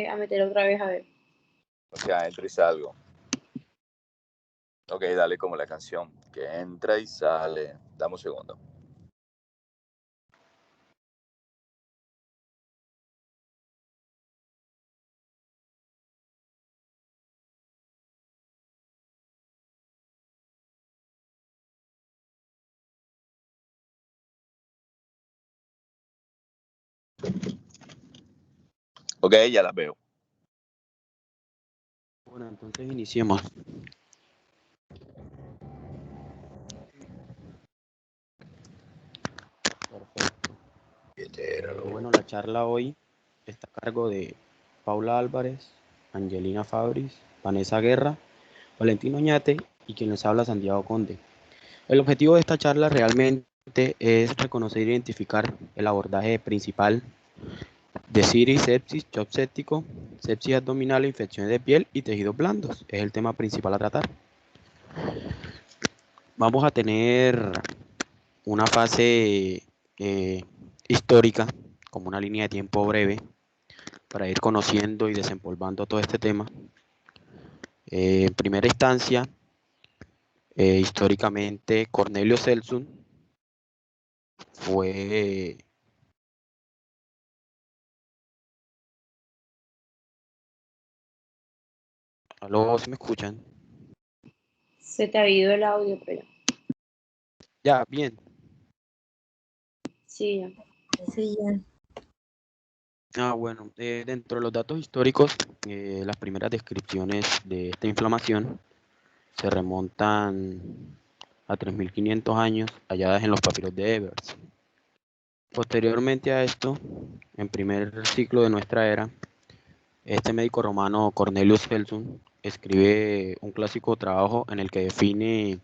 a meter otra vez a ver. O sea, entra y salgo. Ok, dale como la canción, que entra y sale. Dame un segundo. Ok, ya las veo. Bueno, entonces iniciemos. Perfecto. Bueno, la charla hoy está a cargo de Paula Álvarez, Angelina Fabris, Vanessa Guerra, Valentino Oñate y quien les habla, Santiago Conde. El objetivo de esta charla realmente es reconocer e identificar el abordaje principal de SIRI, sepsis, shock séptico, sepsis abdominal, infecciones de piel y tejidos blandos. Es el tema principal a tratar. Vamos a tener una fase histórica, como una línea de tiempo breve, para ir conociendo y desempolvando todo este tema. En primera instancia, históricamente, Cornelio Celsun fue ¿Aló? ¿Sí me escuchan? Se te ha ido el audio, pero Ya, bien. sí, ya. Sí, ya. Bueno, dentro de los datos históricos, las primeras descripciones de esta inflamación se remontan a 3.500 años halladas en los papiros de Ebers. Posteriormente a esto, en primer siglo de nuestra era, este médico romano Cornelius Celsus escribe un clásico trabajo en el que define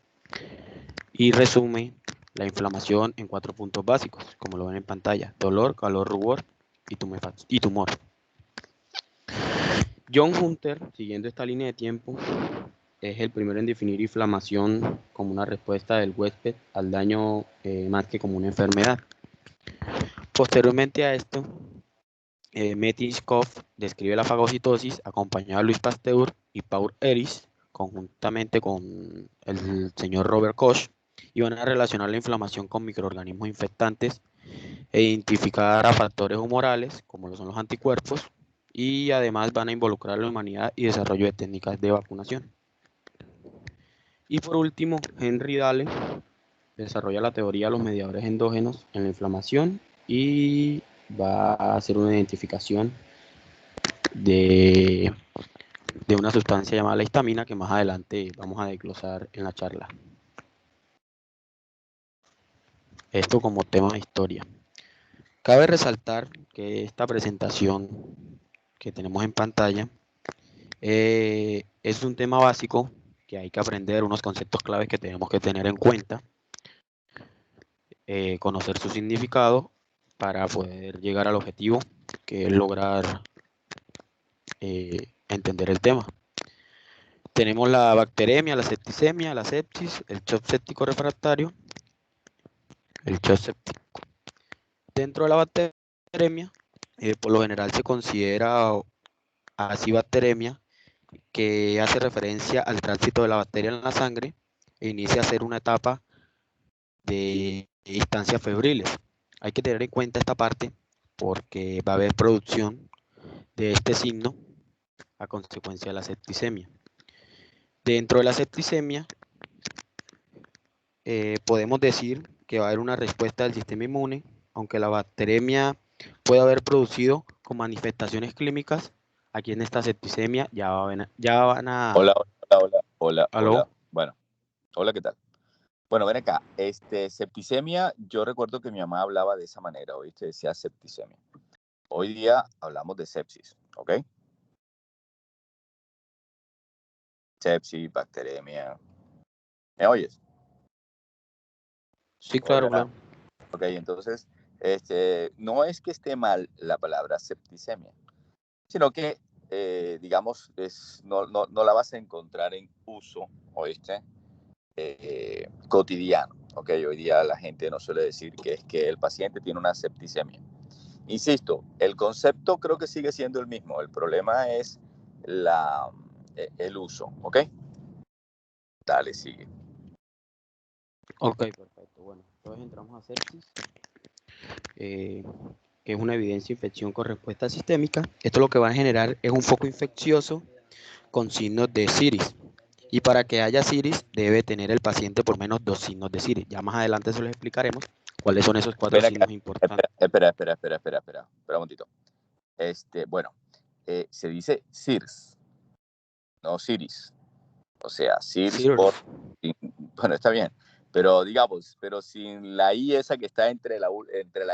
y resume la inflamación en 4 puntos básicos, como lo ven en pantalla: dolor, calor, rubor y tumor. John Hunter, siguiendo esta línea de tiempo, es el primero en definir inflamación como una respuesta del huésped al daño más que como una enfermedad. Posteriormente a esto, Metcalfe describe la fagocitosis acompañado de Louis Pasteur y Paul Ehrlich, conjuntamente con el señor Robert Koch, y van a relacionar la inflamación con microorganismos infectantes e identificar a factores humorales, como lo son los anticuerpos, y además van a involucrar a la humanidad y desarrollo de técnicas de vacunación. Y por último, Henry Dale desarrolla la teoría de los mediadores endógenos en la inflamación y va a hacer una identificación de una sustancia llamada la histamina, que más adelante vamos a desglosar en la charla. Esto como tema de historia. Cabe resaltar que esta presentación que tenemos en pantalla es un tema básico que hay que aprender, unos conceptos claves que tenemos que tener en cuenta, conocer su significado para poder llegar al objetivo, que es lograr entender el tema. Tenemos la bacteremia, la septicemia, la sepsis, el shock séptico refractario, el shock séptico. Dentro de la bacteremia, por lo general se considera así bacteremia, que hace referencia al tránsito de la bacteria en la sangre e inicia a ser una etapa de instancias febriles. Hay que tener en cuenta esta parte porque va a haber producción de este signo a consecuencia de la septicemia. Dentro de la septicemia, podemos decir que va a haber una respuesta del sistema inmune, aunque la bacteremia puede haber producido con manifestaciones clínicas. Aquí en esta septicemia ya van a... Hola. Bueno, hola, ¿qué tal? Bueno, ven acá. Septicemia, yo recuerdo que mi mamá hablaba de esa manera, ¿oíste? Decía septicemia. Hoy día hablamos de sepsis, ¿ok? Sepsis, bacteremia. ¿Me oyes? Sí, claro, claro. Ok, entonces, no es que esté mal la palabra septicemia, sino que, digamos, no la vas a encontrar en uso, ¿oíste? Cotidiano, ¿ok? Hoy día la gente no suele decir que es que el paciente tiene una septicemia. Insisto, el concepto creo que sigue siendo el mismo. El problema es el uso, ¿ok? Dale, sigue. Ok, perfecto. Bueno, entonces entramos a sepsis, que es una evidencia de infección con respuesta sistémica. Esto lo que va a generar es un foco infeccioso con signos de Siris. Y para que haya Siris, debe tener el paciente por menos 2 signos de Siris. Ya más adelante se los explicaremos cuáles son esos 4 signos importantes. Espera un momentito. Bueno, se dice SIRS, no Siris. O sea, SIRS por... Bueno, está bien. Pero digamos, pero sin la I esa que está entre la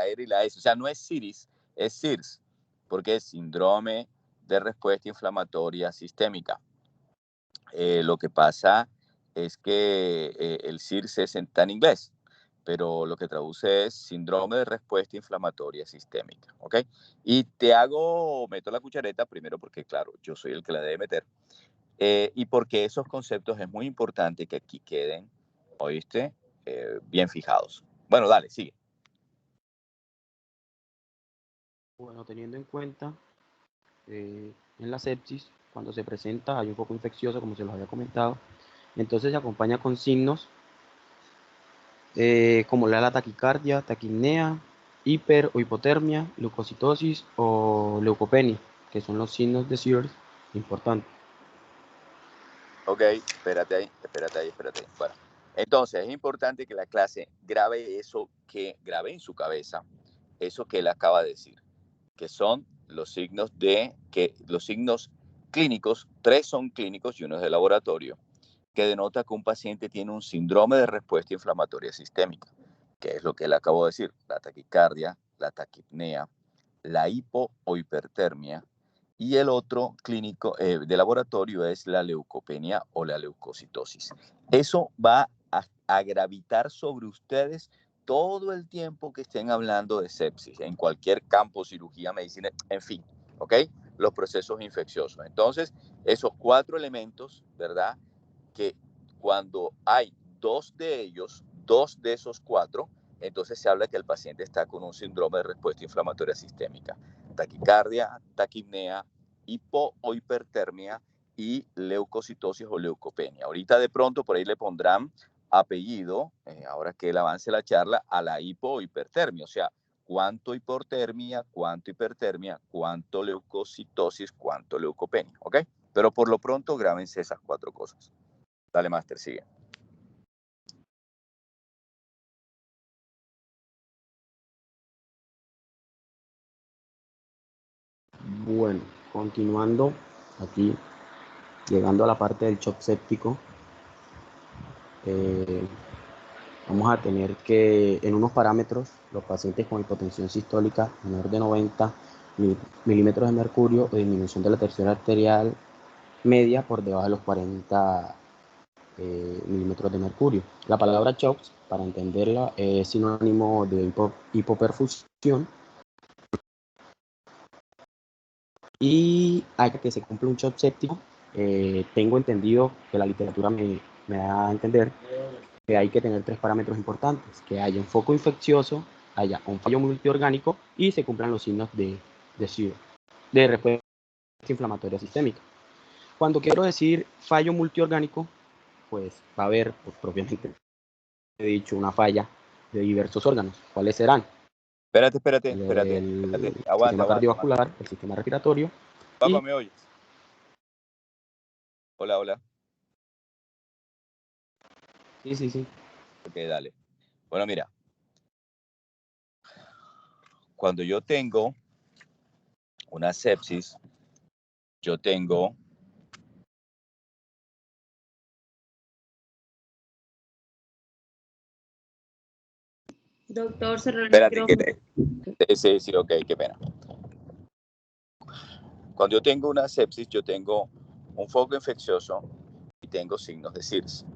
R y la S. O sea, no es Siris, es SIRS, porque es síndrome de respuesta inflamatoria sistémica. Lo que pasa es que el SIRS está en inglés, pero lo que traduce es síndrome de respuesta inflamatoria sistémica, ¿ok? Y meto la cuchareta primero porque, claro, yo soy el que la debe meter, y porque esos conceptos es muy importante que aquí queden, ¿oíste? Bien fijados. Bueno, dale, sigue. Bueno, teniendo en cuenta en la sepsis, cuando se presenta hay un foco infeccioso, como se los había comentado, entonces se acompaña con signos como la taquicardia, taquipnea, hiper o hipotermia, leucocitosis o leucopenia, que son los signos de SIRS importantes. Ok, espérate ahí. Bueno, entonces es importante que la clase grabe en su cabeza eso que él acaba de decir, que son los signos clínicos, 3 son clínicos y 1 es de laboratorio, que denota que un paciente tiene un síndrome de respuesta inflamatoria sistémica, que es lo que él acabó de decir, la taquicardia, la taquipnea, la hipo o hipertermia, y el otro clínico de laboratorio es la leucopenia o la leucocitosis. Eso va a gravitar sobre ustedes todo el tiempo que estén hablando de sepsis, en cualquier campo, cirugía, medicina, en fin, ¿ok? Los procesos infecciosos. Entonces, esos 4 elementos, ¿verdad? Que cuando hay 2 de esos 4, entonces se habla que el paciente está con un síndrome de respuesta inflamatoria sistémica. Taquicardia, taquipnea, hipo o hipertermia y leucocitosis o leucopenia. Ahorita de pronto por ahí le pondrán apellido, ahora que él avance la charla, a la hipo o hipertermia, o sea, cuánto hipotermia, cuánto hipertermia, cuánto leucocitosis, cuánto leucopenia, ¿ok? Pero por lo pronto grábense esas 4 cosas. Dale, Master, sigue. Bueno, continuando aquí, llegando a la parte del shock séptico, vamos a tener que en unos parámetros los pacientes con hipotensión sistólica menor de 90 milímetros de mercurio o disminución de la tensión arterial media por debajo de los 40 milímetros de mercurio. La palabra CHOPS, para entenderla, es sinónimo de hipoperfusión. Y hay que se cumple un shock séptico, tengo entendido que la literatura me da a entender que hay que tener 3 parámetros importantes, que haya un foco infeccioso, haya un fallo multiorgánico y se cumplan los signos de SIR, de respuesta inflamatoria sistémica. Cuando quiero decir fallo multiorgánico, pues va a haber, pues, propiamente he dicho, una falla de diversos órganos. ¿Cuáles serán? Espérate. El Aguanta, sistema cardiovascular, el sistema respiratorio. Papá, ¿me oyes? Hola. Sí. Ok, dale. Bueno, mira. Cuando yo tengo una sepsis, yo tengo... Doctor, cerró el Espérate, micrófono. sí, ok, qué pena. Cuando yo tengo una sepsis, yo tengo un foco infeccioso y tengo signos de SIRS.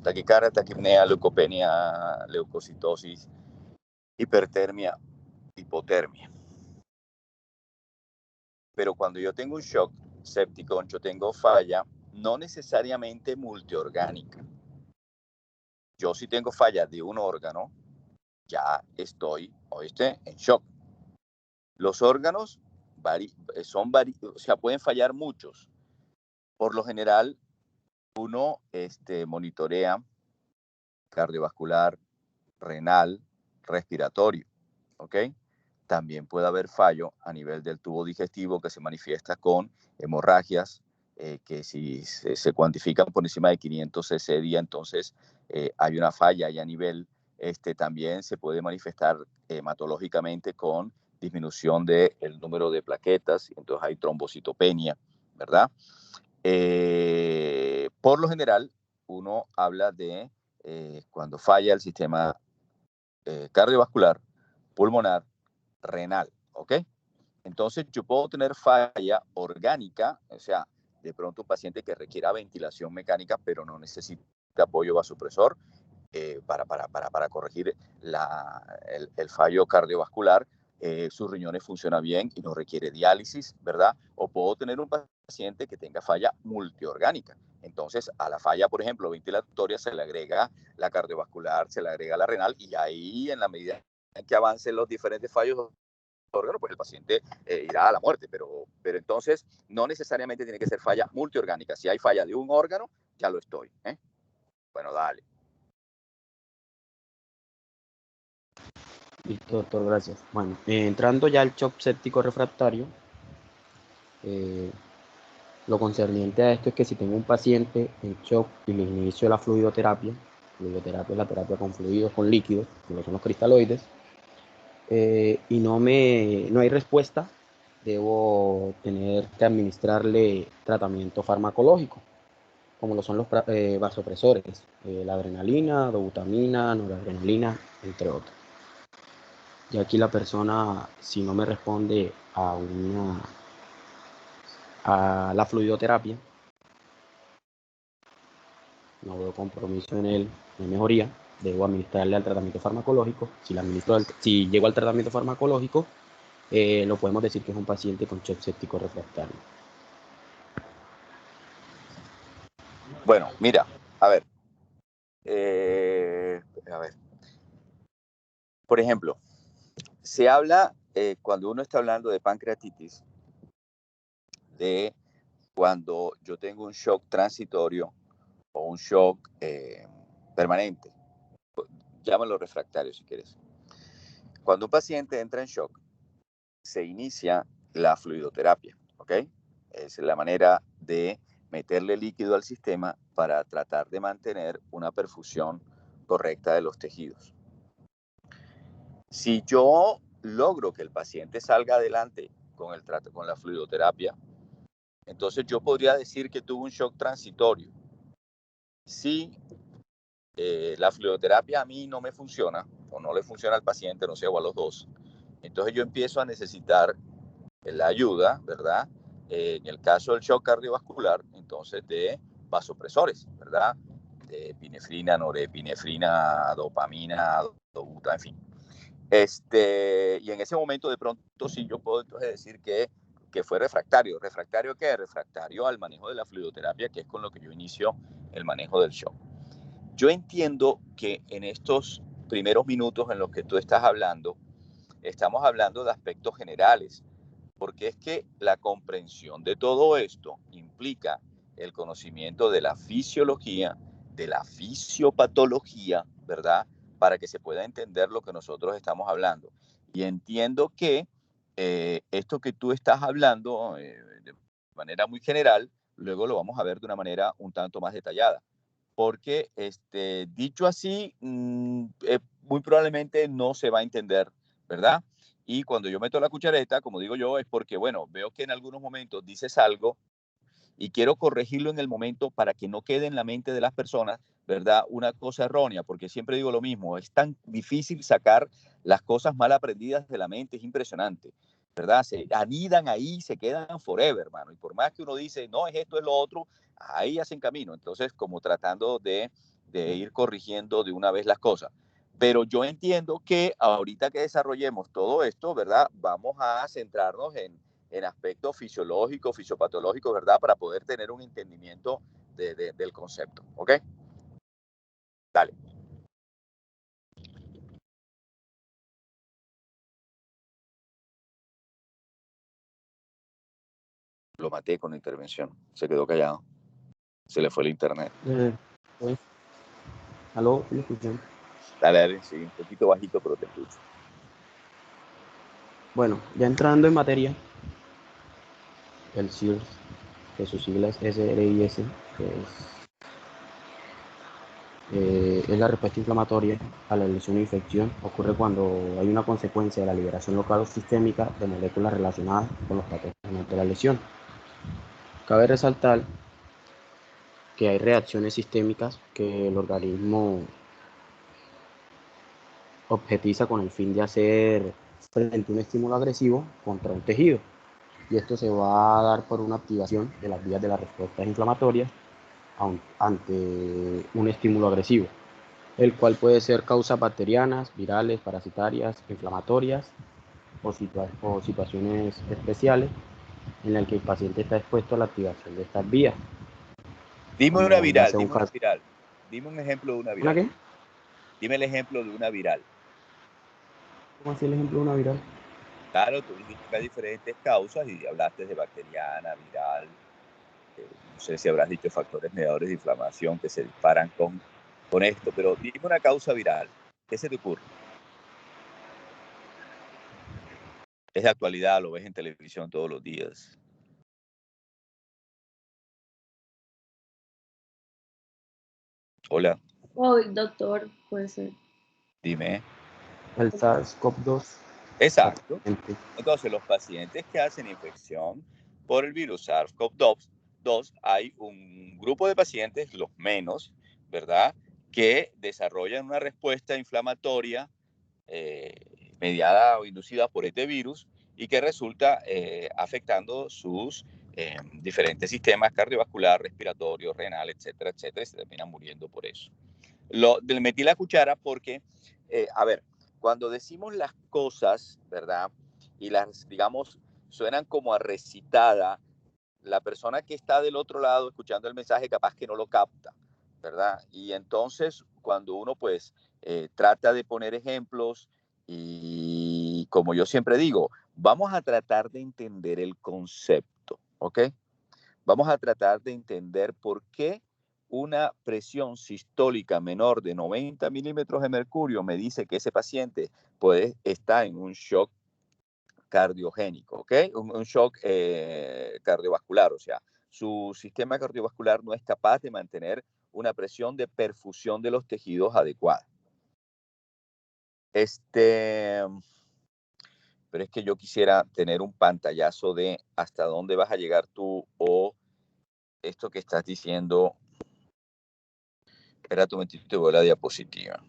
Taquicardia, taquipnea, leucopenia, leucocitosis, hipertermia, hipotermia. Pero cuando yo tengo un shock séptico, yo tengo falla no necesariamente multiorgánica. Yo si tengo falla de un órgano, ya estoy, ¿oíste?, en shock. Los órganos o sea, pueden fallar muchos. Por lo general, uno monitorea cardiovascular, renal, respiratorio, ¿ok? También puede haber fallo a nivel del tubo digestivo que se manifiesta con hemorragias, que si se cuantifican por encima de 500 cc día, entonces hay una falla y a nivel también se puede manifestar hematológicamente con disminución del número de plaquetas, entonces hay trombocitopenia, ¿verdad? Por lo general, uno habla de cuando falla el sistema cardiovascular, pulmonar, renal, ¿ok? Entonces yo puedo tener falla orgánica, o sea, de pronto un paciente que requiera ventilación mecánica, pero no necesita apoyo vasopresor para corregir el fallo cardiovascular. Sus riñones funcionan bien y no requiere diálisis, ¿verdad? O puedo tener un paciente que tenga falla multiorgánica. Entonces, a la falla, por ejemplo, ventilatoria se le agrega la cardiovascular, se le agrega la renal y ahí, en la medida en que avancen los diferentes fallos órgano, pues el paciente irá a la muerte, pero entonces no necesariamente tiene que ser falla multiorgánica. Si hay falla de un órgano, ya lo estoy. Bueno, dale. Listo, doctor, gracias. Bueno, entrando ya al shock séptico refractario, lo concerniente a esto es que si tengo un paciente en shock y le inicio la fluidoterapia es la terapia con fluidos, con líquidos, como son los cristaloides, y no hay respuesta, debo tener que administrarle tratamiento farmacológico, como lo son los vasopresores, la adrenalina, dobutamina, noradrenalina, entre otros. Y aquí la persona, si no me responde a la fluidoterapia, no veo compromiso en él, no hay mejoría, debo administrarle al tratamiento farmacológico. Si llego al tratamiento farmacológico, lo podemos decir que es un paciente con shock séptico refractario. Bueno, mira, a ver. Por ejemplo, se habla, cuando uno está hablando de pancreatitis, de cuando yo tengo un shock transitorio o un shock permanente. Llámalo refractario si quieres. Cuando un paciente entra en shock, se inicia la fluidoterapia, ¿ok? Es la manera de meterle líquido al sistema para tratar de mantener una perfusión correcta de los tejidos. Si yo logro que el paciente salga adelante con la fluidoterapia, entonces yo podría decir que tuvo un shock transitorio. Si la fluidoterapia a mí no me funciona, o no le funciona al paciente, no sé, o a los dos, entonces yo empiezo a necesitar la ayuda, ¿verdad? En el caso del shock cardiovascular, entonces de vasopresores, ¿verdad? De epinefrina, norepinefrina, dopamina, dobuta, en fin. Y en ese momento de pronto sí yo puedo entonces decir que fue refractario. ¿Refractario qué? Refractario al manejo de la fluidoterapia, que es con lo que yo inicio el manejo del shock. Yo entiendo que en estos primeros minutos en los que tú estás hablando, estamos hablando de aspectos generales, porque es que la comprensión de todo esto implica el conocimiento de la fisiología, de la fisiopatología, ¿verdad? Para que se pueda entender lo que nosotros estamos hablando. Y entiendo que esto que tú estás hablando de manera muy general, luego lo vamos a ver de una manera un tanto más detallada. Porque dicho así, muy probablemente no se va a entender, ¿verdad? Y cuando yo meto la cuchareta, como digo yo, es porque, bueno, veo que en algunos momentos dices algo y quiero corregirlo en el momento para que no quede en la mente de las personas, ¿verdad? Una cosa errónea, porque siempre digo lo mismo, es tan difícil sacar las cosas mal aprendidas de la mente, es impresionante, ¿verdad? Se anidan ahí, se quedan forever, hermano. Y por más que uno dice, no, es esto, es lo otro, ahí hacen camino. Entonces, como tratando de ir corrigiendo de una vez las cosas. Pero yo entiendo que ahorita que desarrollemos todo esto, ¿verdad? Vamos a centrarnos en aspectos fisiológicos, fisiopatológicos, ¿verdad? Para poder tener un entendimiento del concepto, ¿ok? Dale. Lo maté con la intervención. Se quedó callado. Se le fue el internet. ¿Aló? ¿Me escuchan? Dale, sí, un poquito bajito, pero te escucho. Bueno, ya entrando en materia, el SIRS, que sus siglas es SRIS, es la respuesta inflamatoria a la lesión o infección. Ocurre cuando hay una consecuencia de la liberación local o sistémica de moléculas relacionadas con los patógenos de la lesión. Cabe resaltar que hay reacciones sistémicas que el organismo objetiza con el fin de hacer frente a un estímulo agresivo contra un tejido. Y esto se va a dar por una activación de las vías de las respuestas inflamatorias ante un estímulo agresivo, el cual puede ser causas bacterianas, virales, parasitarias, inflamatorias o situaciones especiales en las que el paciente está expuesto a la activación de estas vías. Dime una viral, dime una viral. Dime un ejemplo de una viral. ¿Una qué? Dime el ejemplo de una viral. ¿Cómo así el ejemplo de una viral? Claro, tú dijiste que hay diferentes causas y hablaste de bacteriana, viral. No sé si habrás dicho factores mediadores de inflamación que se disparan con esto, pero dime una causa viral. ¿Qué se te ocurre? Es de actualidad, lo ves en televisión todos los días. Hola. COVID, doctor, puede ser. Dime. El SARS-CoV-2. Exacto. Entonces, los pacientes que hacen infección por el virus SARS-CoV-2, hay un grupo de pacientes, los menos, ¿verdad?, que desarrollan una respuesta inflamatoria mediada o inducida por este virus y que resulta afectando sus diferentes sistemas cardiovascular, respiratorio, renal, etcétera, etcétera, y se terminan muriendo por eso. Metí la cuchara porque, a ver, cuando decimos las cosas, ¿verdad?, y las, digamos, suenan como a recitada, la persona que está del otro lado escuchando el mensaje capaz que no lo capta, ¿verdad? Y entonces, cuando uno, pues, trata de poner ejemplos y, como yo siempre digo, vamos a tratar de entender el concepto, ¿ok? Vamos a tratar de entender por qué una presión sistólica menor de 90 milímetros de mercurio me dice que ese paciente está en un shock cardiogénico, ¿ok? Un shock cardiovascular, o sea, su sistema cardiovascular no es capaz de mantener una presión de perfusión de los tejidos adecuada. Pero es que yo quisiera tener un pantallazo de hasta dónde vas a llegar tú o esto que estás diciendo. Espera un momentito, te voy a la diapositiva.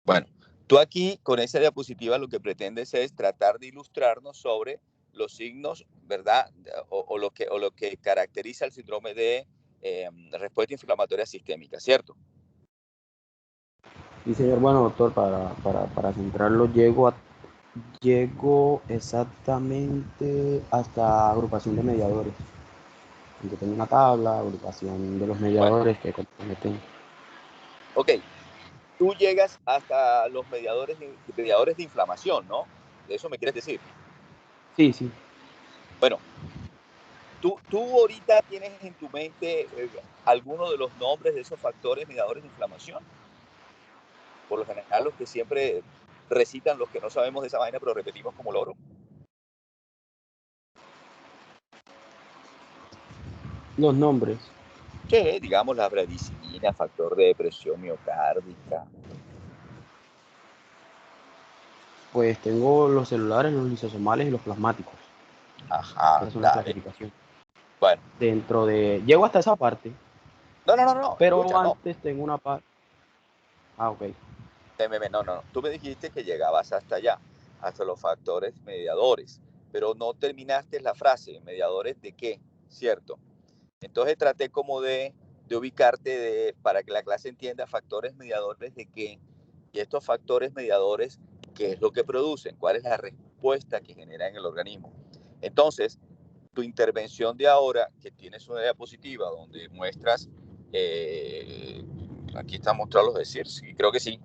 Bueno, tú aquí con esa diapositiva lo que pretendes es tratar de ilustrarnos sobre los signos, ¿verdad? O lo que caracteriza el síndrome de respuesta inflamatoria sistémica, ¿cierto? Sí, señor. Bueno, doctor, para centrarlo, llego exactamente hasta agrupación de mediadores. Yo tengo una tabla, agrupación de los mediadores que comprometen. Ok, tú llegas hasta los mediadores de inflamación, ¿no? ¿De eso me quieres decir? Sí, sí. Bueno, ¿tú ahorita tienes en tu mente alguno de los nombres de esos factores mediadores de inflamación? Por lo general, los que siempre recitan los que no sabemos de esa vaina, pero repetimos como loro. Los nombres. Que, digamos, la bradicina, factor de depresión miocárdica. Pues tengo los celulares, los lisosomales y los plasmáticos. Ajá, Esa es una clasificación. Bueno. Dentro de... Llego hasta esa parte. No. Pero Escucha, antes tengo una parte... Ah, ok. No. Tú me dijiste que llegabas hasta allá, hasta los factores mediadores, pero no terminaste la frase. ¿Mediadores de qué? ¿Cierto? Entonces traté como de ubicarte para que la clase entienda factores mediadores de qué. Y estos factores mediadores, ¿qué es lo que producen? ¿Cuál es la respuesta que genera en el organismo? Entonces, tu intervención de ahora, que tienes una diapositiva donde muestras, aquí están mostrados los decir, sí, creo que sí,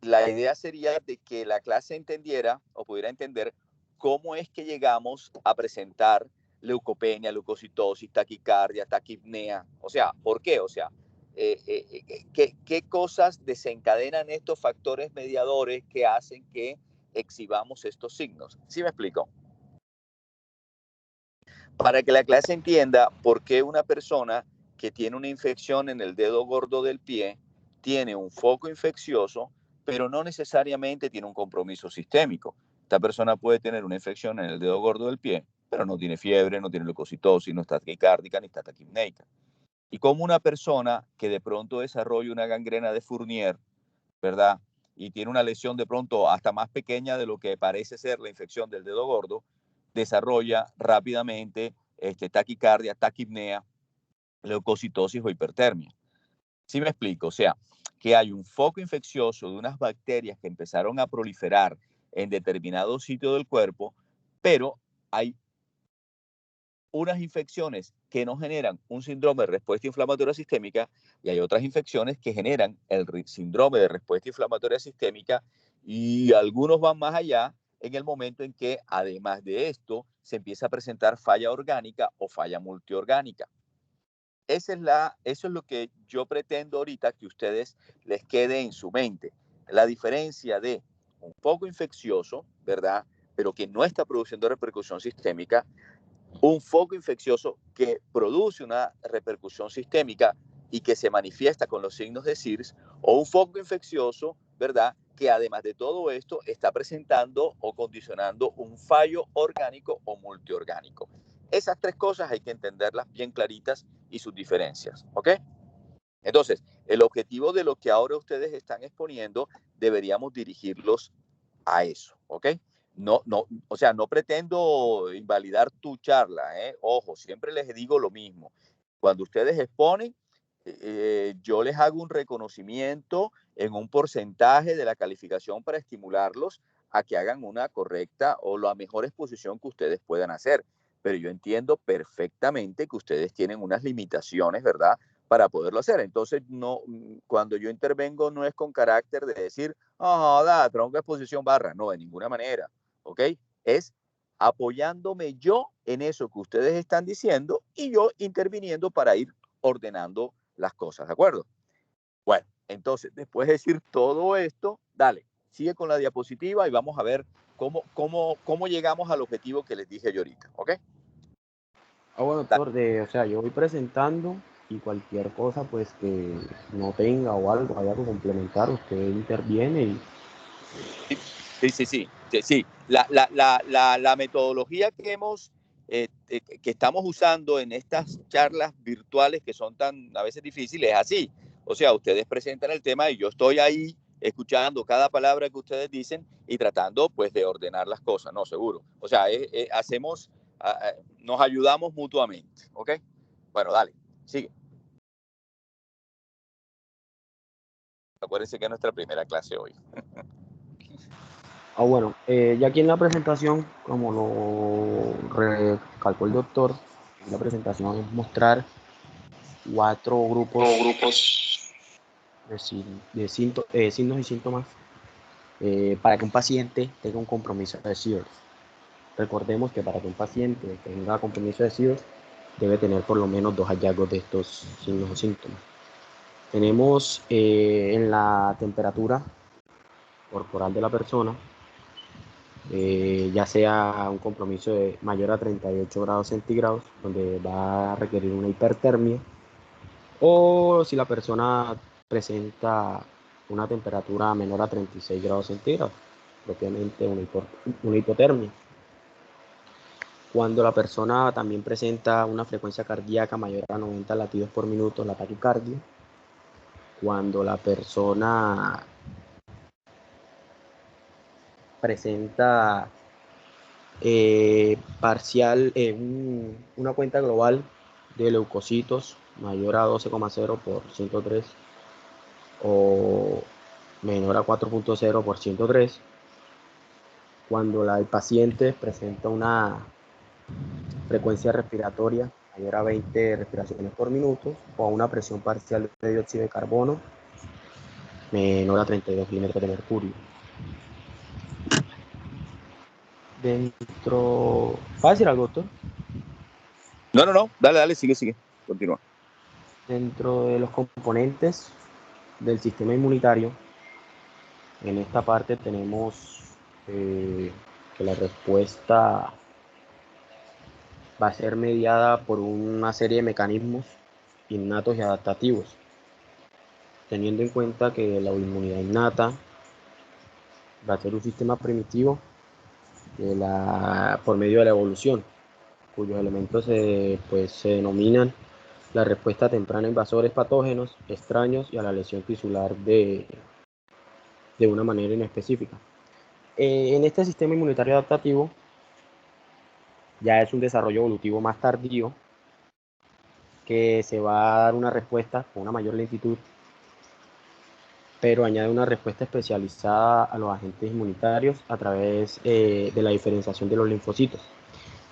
la idea sería de que la clase entendiera o pudiera entender cómo es que llegamos a presentar leucopenia, leucocitosis, taquicardia, taquipnea. O sea, ¿por qué? O sea, ¿qué cosas desencadenan estos factores mediadores que hacen que exhibamos estos signos? ¿Sí me explico? Para que la clase entienda por qué una persona que tiene una infección en el dedo gordo del pie tiene un foco infeccioso, pero no necesariamente tiene un compromiso sistémico. Esta persona puede tener una infección en el dedo gordo del pie, pero no tiene fiebre, no tiene leucocitosis, no está taquicárdica ni está taquipneica. Y como una persona que de pronto desarrolla una gangrena de Fournier, ¿verdad? Y tiene una lesión de pronto hasta más pequeña de lo que parece ser la infección del dedo gordo, desarrolla rápidamente taquicardia, taquipnea, leucocitosis o hipertermia. ¿Sí me explico? O sea, que hay un foco infeccioso de unas bacterias que empezaron a proliferar en determinado sitio del cuerpo, pero hay unas infecciones que no generan un síndrome de respuesta inflamatoria sistémica y hay otras infecciones que generan el síndrome de respuesta inflamatoria sistémica y algunos van más allá en el momento en que, además de esto, se empieza a presentar falla orgánica o falla multiorgánica. Eso es lo que yo pretendo ahorita que ustedes les quede en su mente. La diferencia de un foco infeccioso, ¿verdad? Pero que no está produciendo repercusión sistémica, un foco infeccioso que produce una repercusión sistémica y que se manifiesta con los signos de SIRS, o un foco infeccioso, ¿verdad?, que además de todo esto está presentando o condicionando un fallo orgánico o multiorgánico. Esas tres cosas hay que entenderlas bien claritas y sus diferencias, ¿ok? Entonces, el objetivo de lo que ahora ustedes están exponiendo deberíamos dirigirlos a eso, ¿ok? No, o sea, no pretendo invalidar tu charla, ¿eh? Ojo, siempre les digo lo mismo. Cuando ustedes exponen, yo les hago un reconocimiento en un porcentaje de la calificación para estimularlos a que hagan una correcta o la mejor exposición que ustedes puedan hacer. Pero yo entiendo perfectamente que ustedes tienen unas limitaciones, ¿verdad?, para poderlo hacer. Entonces, no, cuando yo intervengo no es con carácter de decir, tronco exposición barra. No, de ninguna manera, ¿ok? Es apoyándome yo en eso que ustedes están diciendo y yo interviniendo para ir ordenando las cosas, ¿de acuerdo? Bueno, entonces, después de decir todo esto, dale, sigue con la diapositiva y vamos a ver cómo llegamos al objetivo que les dije yo ahorita, ¿ok? Bueno, doctor, o sea, yo voy presentando y cualquier cosa pues que no tenga o algo haya que complementar, usted interviene y... Sí. La metodología que estamos usando en estas charlas virtuales que son tan a veces difíciles es así. O sea, ustedes presentan el tema y yo estoy ahí escuchando cada palabra que ustedes dicen y tratando pues de ordenar las cosas, no, seguro. O sea, nos ayudamos mutuamente, ¿ok? Bueno, dale, sigue. Acuérdense que es nuestra primera clase hoy. Bueno, ya aquí en la presentación, como lo recalcó el doctor, la presentación es mostrar 4 grupos de signos y síntomas para que un paciente tenga un compromiso de SIRS. Recordemos que para que un paciente tenga compromiso de SIRS debe tener por lo menos 2 hallazgos de estos signos o síntomas. Tenemos en la temperatura corporal de la persona, ya sea un compromiso mayor a 38 grados centígrados, donde va a requerir una hipertermia, o si la persona presenta una temperatura menor a 36 grados centígrados, propiamente una hipotermia. Cuando la persona también presenta una frecuencia cardíaca mayor a 90 latidos por minuto, la taquicardia. Cuando la persona presenta una cuenta global de leucocitos mayor a 12,0 por 103 o menor a 4,0 por 103. Cuando el paciente presenta una frecuencia respiratoria mayor a 20 respiraciones por minuto o a una presión parcial de dióxido de carbono menor a 32 milímetros de mercurio. ¿Va a decir algo, doctor? No, dale, sigue, continúa. Dentro de los componentes del sistema inmunitario, en esta parte tenemos que la respuesta va a ser mediada por una serie de mecanismos innatos y adaptativos, teniendo en cuenta que la inmunidad innata va a ser un sistema primitivo por medio de la evolución, cuyos elementos se denominan la respuesta temprana a invasores patógenos, extraños y a la lesión tisular de una manera inespecífica. En este sistema inmunitario adaptativo ya es un desarrollo evolutivo más tardío que se va a dar una respuesta con una mayor lentitud, pero añade una respuesta especializada a los agentes inmunitarios a través de la diferenciación de los linfocitos.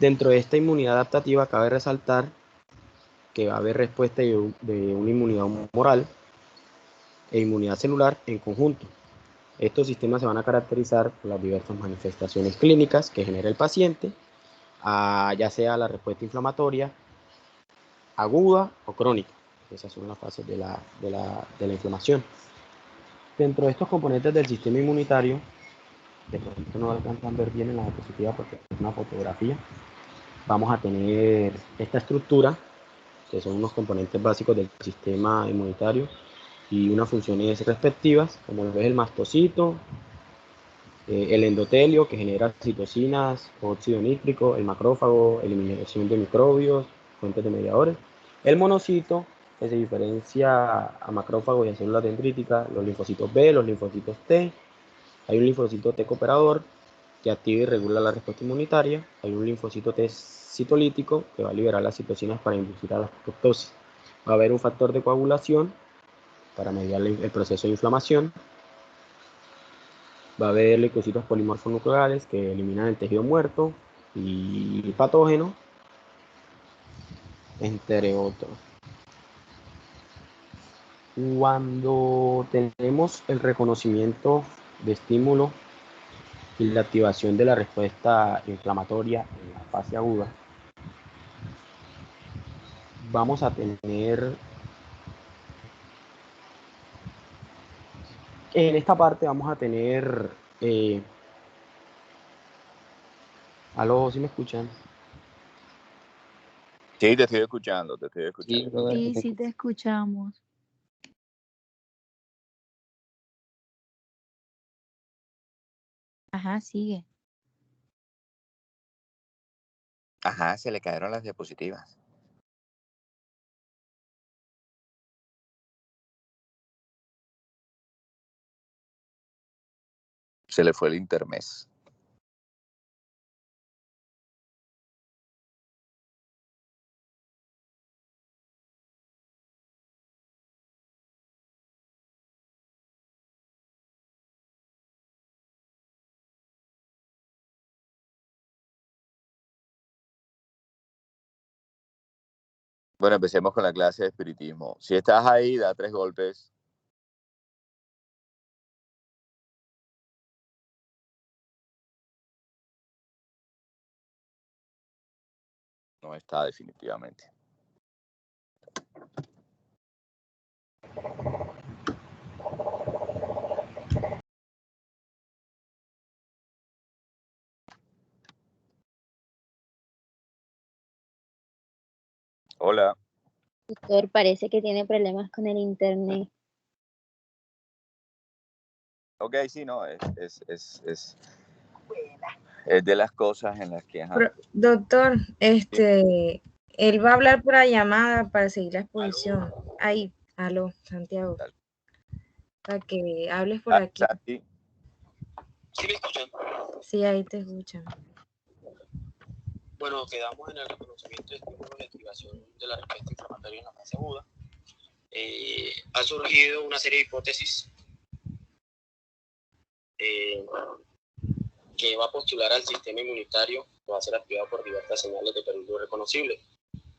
Dentro de esta inmunidad adaptativa cabe resaltar que va a haber respuesta de una inmunidad humoral e inmunidad celular en conjunto. Estos sistemas se van a caracterizar por las diversas manifestaciones clínicas que genera el paciente, ya sea la respuesta inflamatoria, aguda o crónica. Esas son las fases de la inflamación. Dentro de estos componentes del sistema inmunitario, de pronto no alcanzan a ver bien en la diapositiva porque es una fotografía, vamos a tener esta estructura, que son unos componentes básicos del sistema inmunitario y unas funciones respectivas, como lo es el mastocito, el endotelio, que genera citocinas, óxido nítrico, el macrófago, eliminación de microbios, fuentes de mediadores, el monocito, que se diferencia a macrófagos y a células dendríticas, los linfocitos B, los linfocitos T, hay un linfocito T cooperador que activa y regula la respuesta inmunitaria, hay un linfocito T citolítico que va a liberar las citocinas para inducir a la apoptosis, va a haber un factor de coagulación para mediar el proceso de inflamación, va a haber leucocitos polimorfonucleares que eliminan el tejido muerto y patógeno, entre otros. Cuando tenemos el reconocimiento de estímulo y la activación de la respuesta inflamatoria en la fase aguda, vamos a tener, en esta parte vamos a tener, ¿aló? ¿Sí me escuchan? Sí, te estoy escuchando. Sí, te escuchamos. Ajá, sigue. Ajá, se le cayeron las diapositivas. Se le fue el intermes. Bueno, empecemos con la clase de espiritismo. Si estás ahí, da 3 golpes. No está definitivamente. Hola. Doctor, parece que tiene problemas con el internet. Ok, sí, no, es de las cosas en las que... Pero, doctor, él va a hablar por la llamada para seguir la exposición. Ahí, aló, Santiago. Dale. Para que hables por aquí. Santi. ¿Sí me escuchan? Sí, ahí te escuchan. Bueno, quedamos en el reconocimiento de estímulos de activación de la respuesta inflamatoria en la fase aguda. Ha surgido una serie de hipótesis que va a postular al sistema inmunitario que va a ser activado por diversas señales de peligro reconocibles,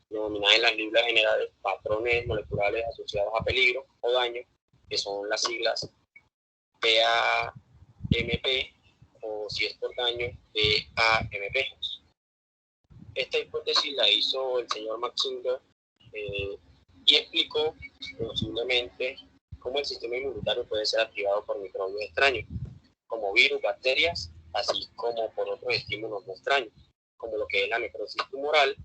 denominadas en las libras generales patrones moleculares asociados a peligro o daño, que son las siglas PAMP o o si es por daño de AMP. Esta hipótesis la hizo el señor Max Singer y explicó posiblemente cómo el sistema inmunitario puede ser activado por microbios extraños, como virus, bacterias, así como por otros estímulos no extraños, como lo que es la necrosis tumoral,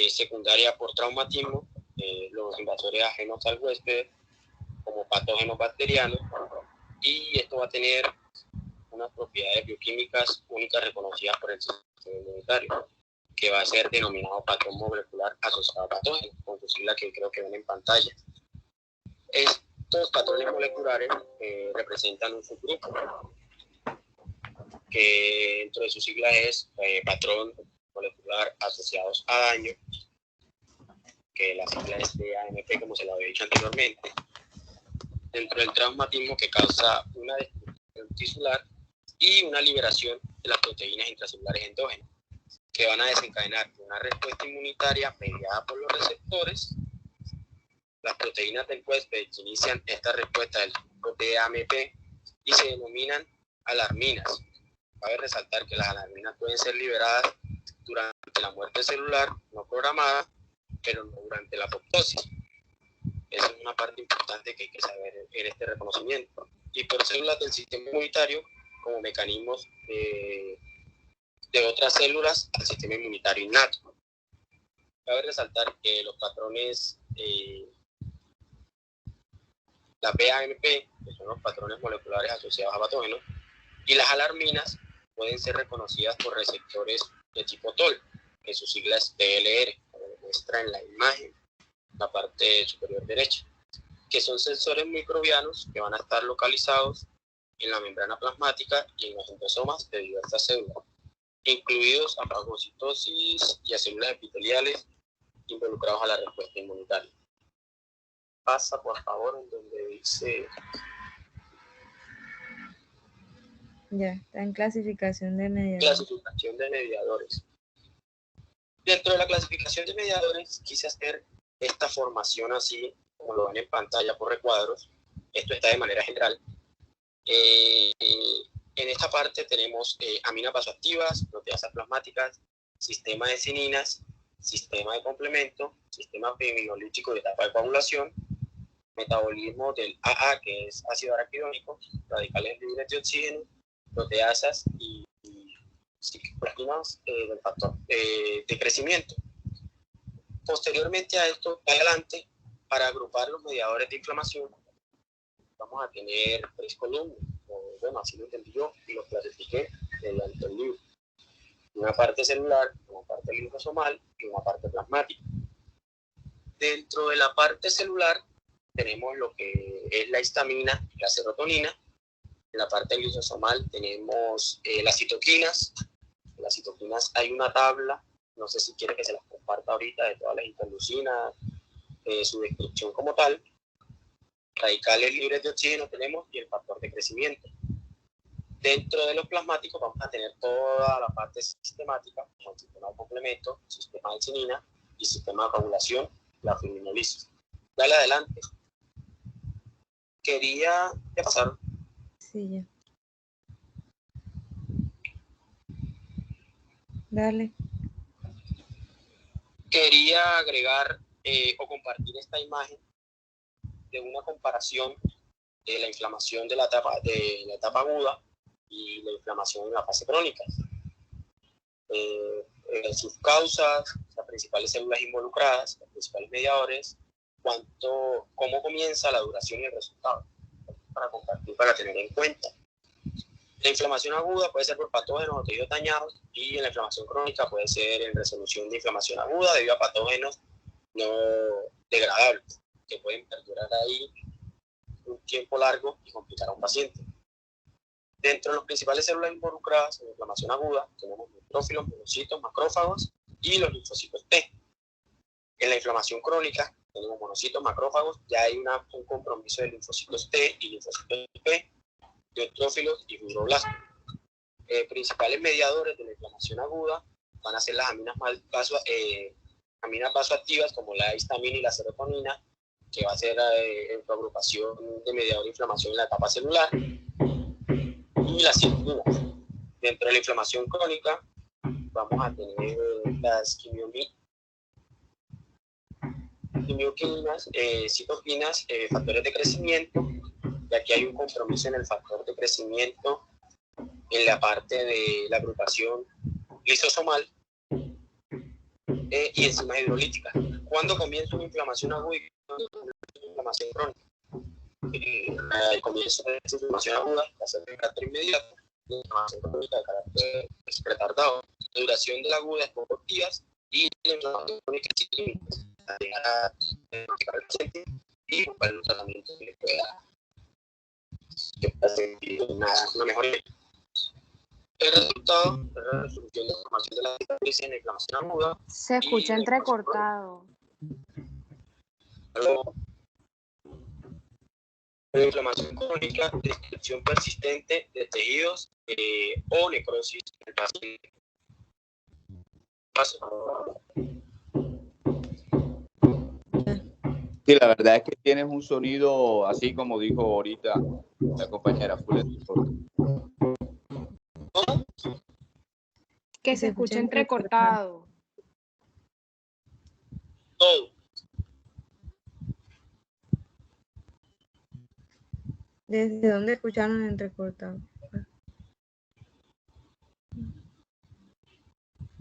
secundaria por traumatismo, los invasores ajenos al huésped, como patógenos bacterianos, y esto va a tener unas propiedades bioquímicas únicas reconocidas por el sistema inmunitario, que va a ser denominado patrón molecular asociado a patógenos, con su sigla que creo que ven en pantalla. Estos patrones moleculares representan un subgrupo, que dentro de su sigla es patrón molecular asociados a daño, que la sigla es de AMP, como se lo había dicho anteriormente. Dentro del traumatismo, que causa una destrucción tisular y una liberación de las proteínas intracelulares endógenas, que van a desencadenar una respuesta inmunitaria mediada por los receptores. Las proteínas del huésped que inician esta respuesta del tipo de AMP y se denominan alarminas. Cabe resaltar que las alarminas pueden ser liberadas durante la muerte celular no programada, pero no durante la apoptosis. Esa es una parte importante que hay que saber en este reconocimiento. Y por células del sistema inmunitario como mecanismos de otras células al sistema inmunitario innato. Cabe resaltar que los patrones, la BAMP, que son los patrones moleculares asociados a patógenos, y las alarminas pueden ser reconocidas por receptores de tipo TOL, que su sigla es TLR, como lo muestra en la imagen, la parte superior derecha, que son sensores microbianos que van a estar localizados en la membrana plasmática y en los endosomas de diversas células, incluidos a fagocitosis y a células epiteliales involucrados a la respuesta inmunitaria. Pasa, por favor, en donde dice... Ya, está en clasificación de mediadores. Clasificación de mediadores. Dentro de la clasificación de mediadores, quise hacer esta formación así, como lo ven en pantalla por recuadros. Esto está de manera general. En esta parte tenemos aminas vasoactivas, proteasas plasmáticas, sistema de cininas, sistema de complemento, sistema fibrinolítico de etapa de coagulación, metabolismo del AA, que es ácido araquidónico, radicales libres de oxígeno, proteasas y cicloproteínas del factor de crecimiento. Posteriormente a esto, adelante, para agrupar los mediadores de inflamación, vamos a tener 3 columnas, o bueno, así lo entendí yo y lo clasifiqué delante del libro. Una parte celular, una parte linfosomal y una parte plasmática. Dentro de la parte celular tenemos lo que es la histamina y la serotonina. En la parte lisosomal tenemos las citoquinas. En las citoquinas hay una tabla, no sé si quiere que se las comparta ahorita, de todas las interleucinas, su descripción como tal. Radicales libres de oxígeno tenemos y el factor de crecimiento. Dentro de los plasmáticos vamos a tener toda la parte sistemática, como el sistema de complemento, sistema de cinina y sistema de coagulación, la fibrinolisis. Dale adelante. ¿Ya pasaron? Sí, ya. Dale. Quería agregar o compartir esta imagen de una comparación de la inflamación de la etapa aguda y la inflamación en la fase crónica. Sus causas, las principales células involucradas, los principales mediadores, cómo comienza la duración y el resultado, para compartir, para tener en cuenta. La inflamación aguda puede ser por patógenos o tejidos dañados, y en la inflamación crónica puede ser en resolución de inflamación aguda debido a patógenos no degradables, que pueden perdurar ahí un tiempo largo y complicar a un paciente. Dentro de las principales células involucradas en la inflamación aguda tenemos neutrófilos, monocitos, macrófagos y los linfocitos T. En la inflamación crónica tenemos monocitos, macrófagos, ya hay un compromiso de linfocitos T y linfocitos P, neutrófilos y fibroblastos. Principales mediadores de la inflamación aguda van a ser las aminas vasoactivas como la histamina y la serotonina, que va a ser agrupación de mediador de inflamación en la etapa celular, y las citocinas. Dentro de la inflamación crónica vamos a tener las quimioquinas, citoquinas, factores de crecimiento, y aquí hay un compromiso en el factor de crecimiento en la parte de la agrupación lisosomal y enzimas hidrolíticas. ¿Cuándo comienza una inflamación aguda y cuándo comienza una inflamación crónica? El comienzo de esta inflamación aguda va a ser de carácter inmediato, la inflamación crónica de carácter retardado. La duración de la aguda es pocos días y la inflamación crónica es clínica. Y para el tratamiento que pueda sentir una mejoría. El resultado es la resolución de la inflamación de la cicatriz en la inflamación aguda. Se escucha entrecortado. La inflamación crónica, destrucción persistente de tejidos o necrosis en el paciente. Sí, la verdad es que tienes un sonido así como dijo ahorita la compañera Fuller. Que se escucha entrecortado. Todo. ¿Desde dónde escucharon entrecortado?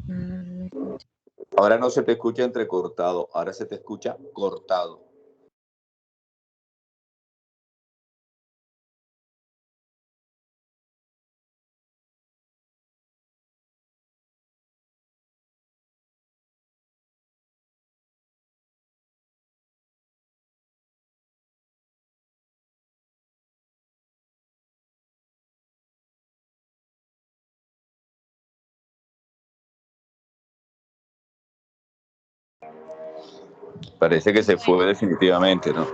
Nada, no me escucho. Ahora no se te escucha entrecortado, ahora se te escucha cortado. Parece que se fue definitivamente, ¿no?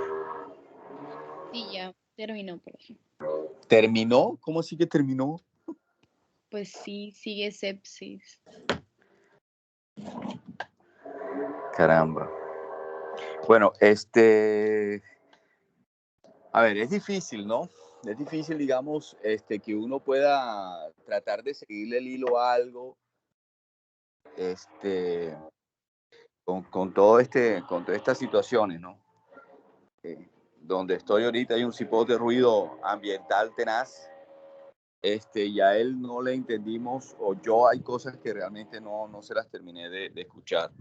Sí, ya terminó, profe. ¿Terminó? ¿Cómo así que terminó? Pues sí, sigue sepsis. Caramba. Bueno, a ver, es difícil, ¿no? Es difícil, digamos, que uno pueda tratar de seguirle el hilo a algo, con todas estas situaciones, ¿no? Donde estoy ahorita hay un cipote de ruido ambiental tenaz. Y a él no le entendimos, o yo hay cosas que realmente no se las terminé de escuchar.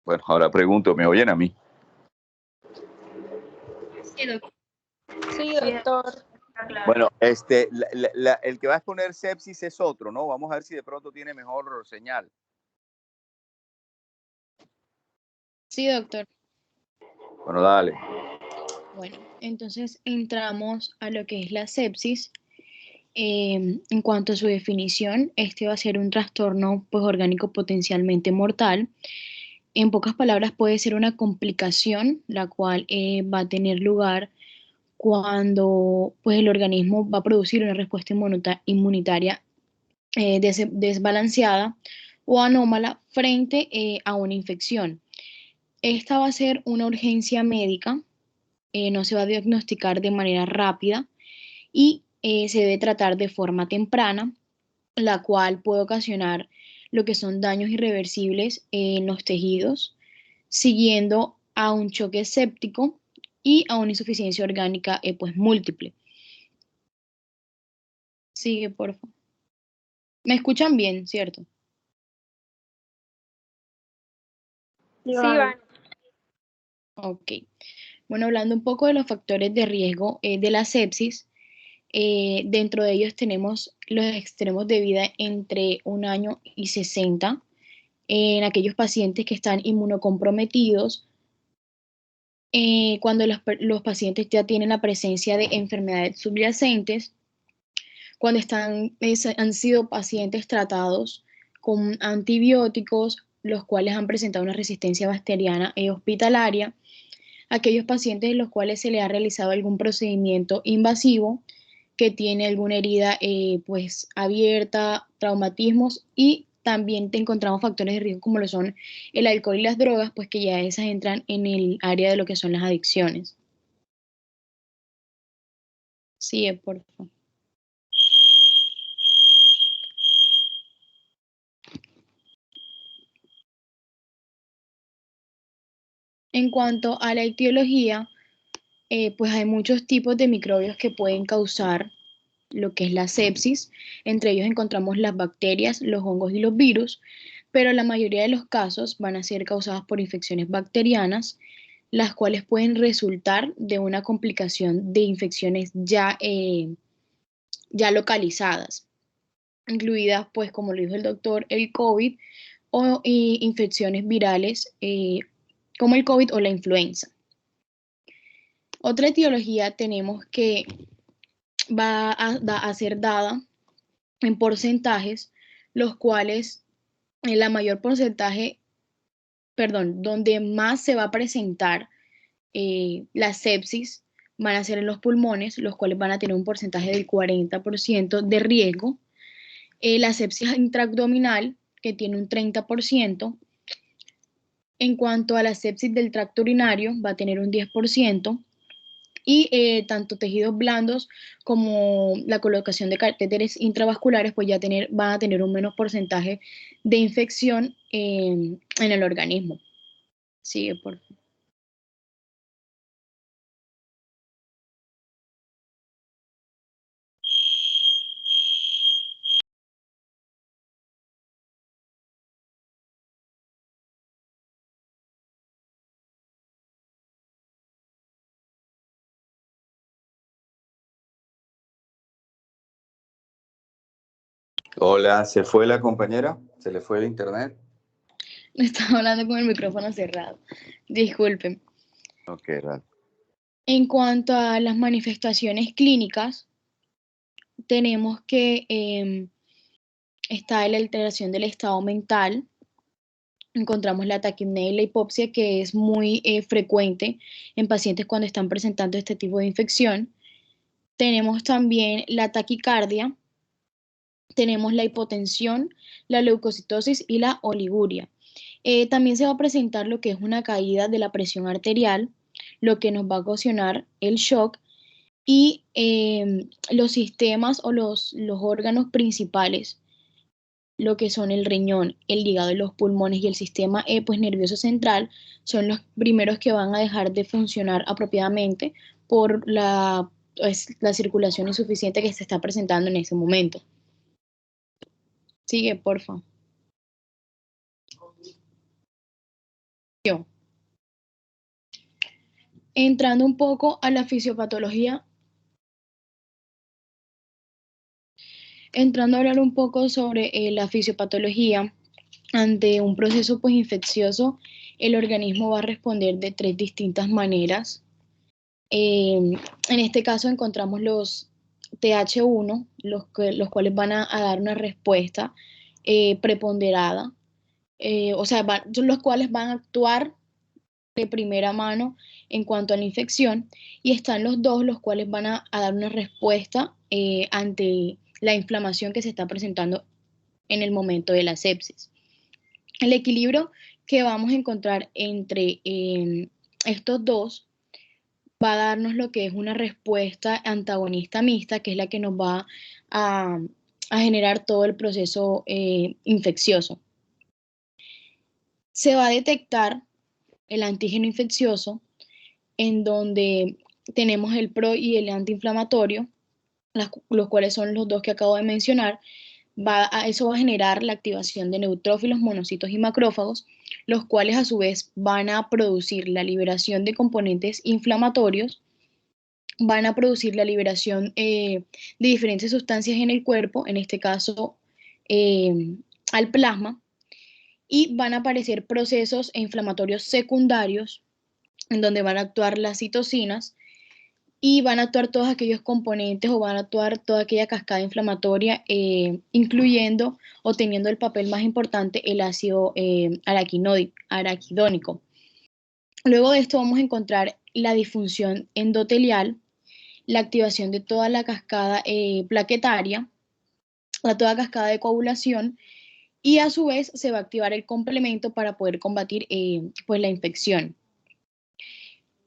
Bueno, ahora pregunto, ¿me oyen a mí? Sí, doctor. Sí, doctor. Bueno, el que va a exponer sepsis es otro, ¿no? Vamos a ver si de pronto tiene mejor señal. Sí, doctor. Bueno, dale. Bueno, entonces entramos a lo que es la sepsis. En cuanto a su definición, este va a ser un trastorno pues, orgánico potencialmente mortal. En pocas palabras, puede ser una complicación, la cual va a tener lugar cuando pues, el organismo va a producir una respuesta inmunitaria desbalanceada o anómala frente a una infección. Esta va a ser una urgencia médica, no se va a diagnosticar de manera rápida y se debe tratar de forma temprana, la cual puede ocasionar lo que son daños irreversibles en los tejidos, siguiendo a un choque séptico y a una insuficiencia orgánica pues múltiple. Sigue, por favor. ¿Me escuchan bien, cierto? Sí, Van. Ok. Bueno, hablando un poco de los factores de riesgo de la sepsis, dentro de ellos tenemos los extremos de vida entre 1 año y 60, en aquellos pacientes que están inmunocomprometidos, cuando los pacientes ya tienen la presencia de enfermedades subyacentes, cuando han sido pacientes tratados con antibióticos, los cuales han presentado una resistencia bacteriana hospitalaria, aquellos pacientes en los cuales se le ha realizado algún procedimiento invasivo, que tiene alguna herida pues abierta, traumatismos y también te encontramos factores de riesgo como lo son el alcohol y las drogas, pues que ya esas entran en el área de lo que son las adicciones. Sí, por favor. En cuanto a la etiología, pues hay muchos tipos de microbios que pueden causar lo que es la sepsis. Entre ellos encontramos las bacterias, los hongos y los virus, pero la mayoría de los casos van a ser causadas por infecciones bacterianas, las cuales pueden resultar de una complicación de infecciones ya localizadas, incluidas, pues como lo dijo el doctor, el COVID o infecciones virales como el COVID o la influenza. Otra etiología tenemos que va a ser dada en porcentajes, los cuales la mayor porcentaje, donde más se va a presentar la sepsis van a ser en los pulmones, los cuales van a tener un porcentaje del 40% de riesgo. La sepsis intraabdominal, que tiene un 30%. En cuanto a la sepsis del tracto urinario, va a tener un 10%. Y tanto tejidos blandos como la colocación de catéteres intravasculares, pues ya van a tener un menos porcentaje de infección en el organismo. Sigue, por favor. Hola, ¿se fue la compañera? ¿Se le fue el internet? Estaba hablando con el micrófono cerrado. Disculpen. Ok, dale. En cuanto a las manifestaciones clínicas, tenemos que está la alteración del estado mental. Encontramos la taquipnea y la hipopsia, que es muy frecuente en pacientes cuando están presentando este tipo de infección. Tenemos también la taquicardia, tenemos la hipotensión, la leucocitosis y la oliguria. También se va a presentar lo que es una caída de la presión arterial, lo que nos va a ocasionar el shock, y los sistemas o los órganos principales, lo que son el riñón, el hígado y los pulmones y el sistema pues, nervioso central, son los primeros que van a dejar de funcionar apropiadamente por la circulación insuficiente que se está presentando en ese momento. Sigue, porfa. Entrando un poco a la fisiopatología, entrando a hablar un poco sobre la fisiopatología, ante un proceso pues, infeccioso, el organismo va a responder de 3 distintas maneras. En este caso encontramos los TH1, los cuales van a dar una respuesta preponderada, los cuales van a actuar de primera mano en cuanto a la infección, y están los dos, los cuales van a dar una respuesta ante la inflamación que se está presentando en el momento de la sepsis. El equilibrio que vamos a encontrar entre estos dos va a darnos lo que es una respuesta antagonista mixta, que es la que nos va a generar todo el proceso infeccioso. Se va a detectar el antígeno infeccioso, en donde tenemos el pro y el antiinflamatorio, los cuales son los dos que acabo de mencionar. Eso va a generar la activación de neutrófilos, monocitos y macrófagos, los cuales a su vez van a producir la liberación de componentes inflamatorios, van a producir la liberación de diferentes sustancias en el cuerpo, en este caso al plasma, y van a aparecer procesos inflamatorios secundarios en donde van a actuar las citocinas y van a actuar todos aquellos componentes o van a actuar toda aquella cascada inflamatoria, incluyendo o teniendo el papel más importante el ácido araquidónico. Luego de esto vamos a encontrar la disfunción endotelial, la activación de toda la cascada plaquetaria, toda cascada de coagulación, y a su vez se va a activar el complemento para poder combatir pues la infección.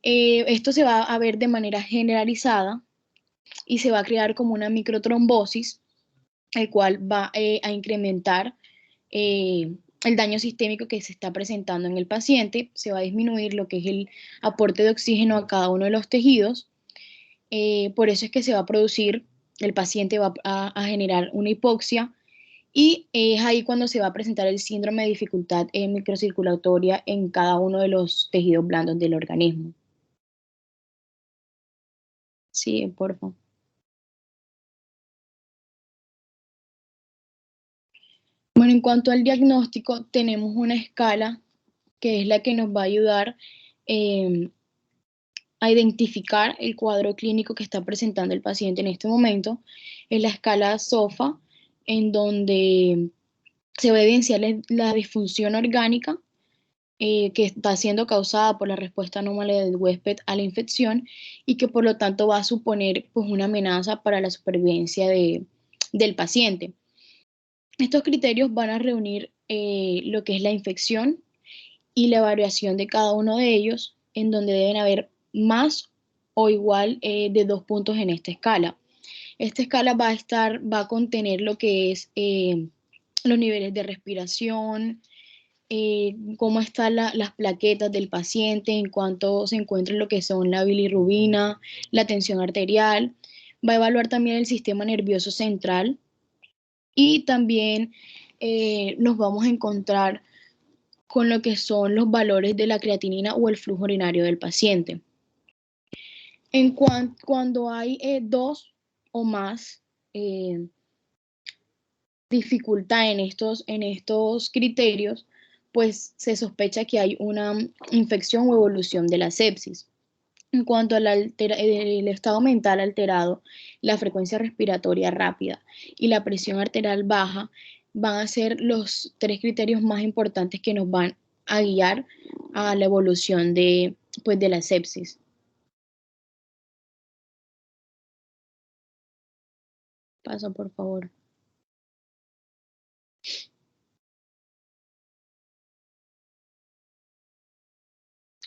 Esto se va a ver de manera generalizada y se va a crear como una microtrombosis, el cual va a incrementar el daño sistémico que se está presentando en el paciente, se va a disminuir lo que es el aporte de oxígeno a cada uno de los tejidos, por eso es que se va a producir, el paciente va a generar una hipoxia, y es ahí cuando se va a presentar el síndrome de dificultad microcirculatoria en cada uno de los tejidos blandos del organismo. Sí, por favor. Bueno, en cuanto al diagnóstico, tenemos una escala que es la que nos va a ayudar a identificar el cuadro clínico que está presentando el paciente en este momento. Es la escala SOFA, en donde se va a evidenciar la disfunción orgánica que está siendo causada por la respuesta anómala del huésped a la infección y que por lo tanto va a suponer pues, una amenaza para la supervivencia del paciente. Estos criterios van a reunir lo que es la infección y la variación de cada uno de ellos, en donde deben haber más o igual de 2 puntos en esta escala. Esta escala va a contener lo que es los niveles de respiración, cómo están las plaquetas del paciente, en cuanto se encuentra lo que son la bilirrubina, la tensión arterial. Va a evaluar también el sistema nervioso central y también nos vamos a encontrar con lo que son los valores de la creatinina o el flujo urinario del paciente. Cuando hay 2 o más dificultad en estos criterios, pues se sospecha que hay una infección o evolución de la sepsis. En cuanto al el estado mental alterado, la frecuencia respiratoria rápida y la presión arterial baja van a ser los 3 criterios más importantes que nos van a guiar a la evolución de la sepsis. Pasa, por favor.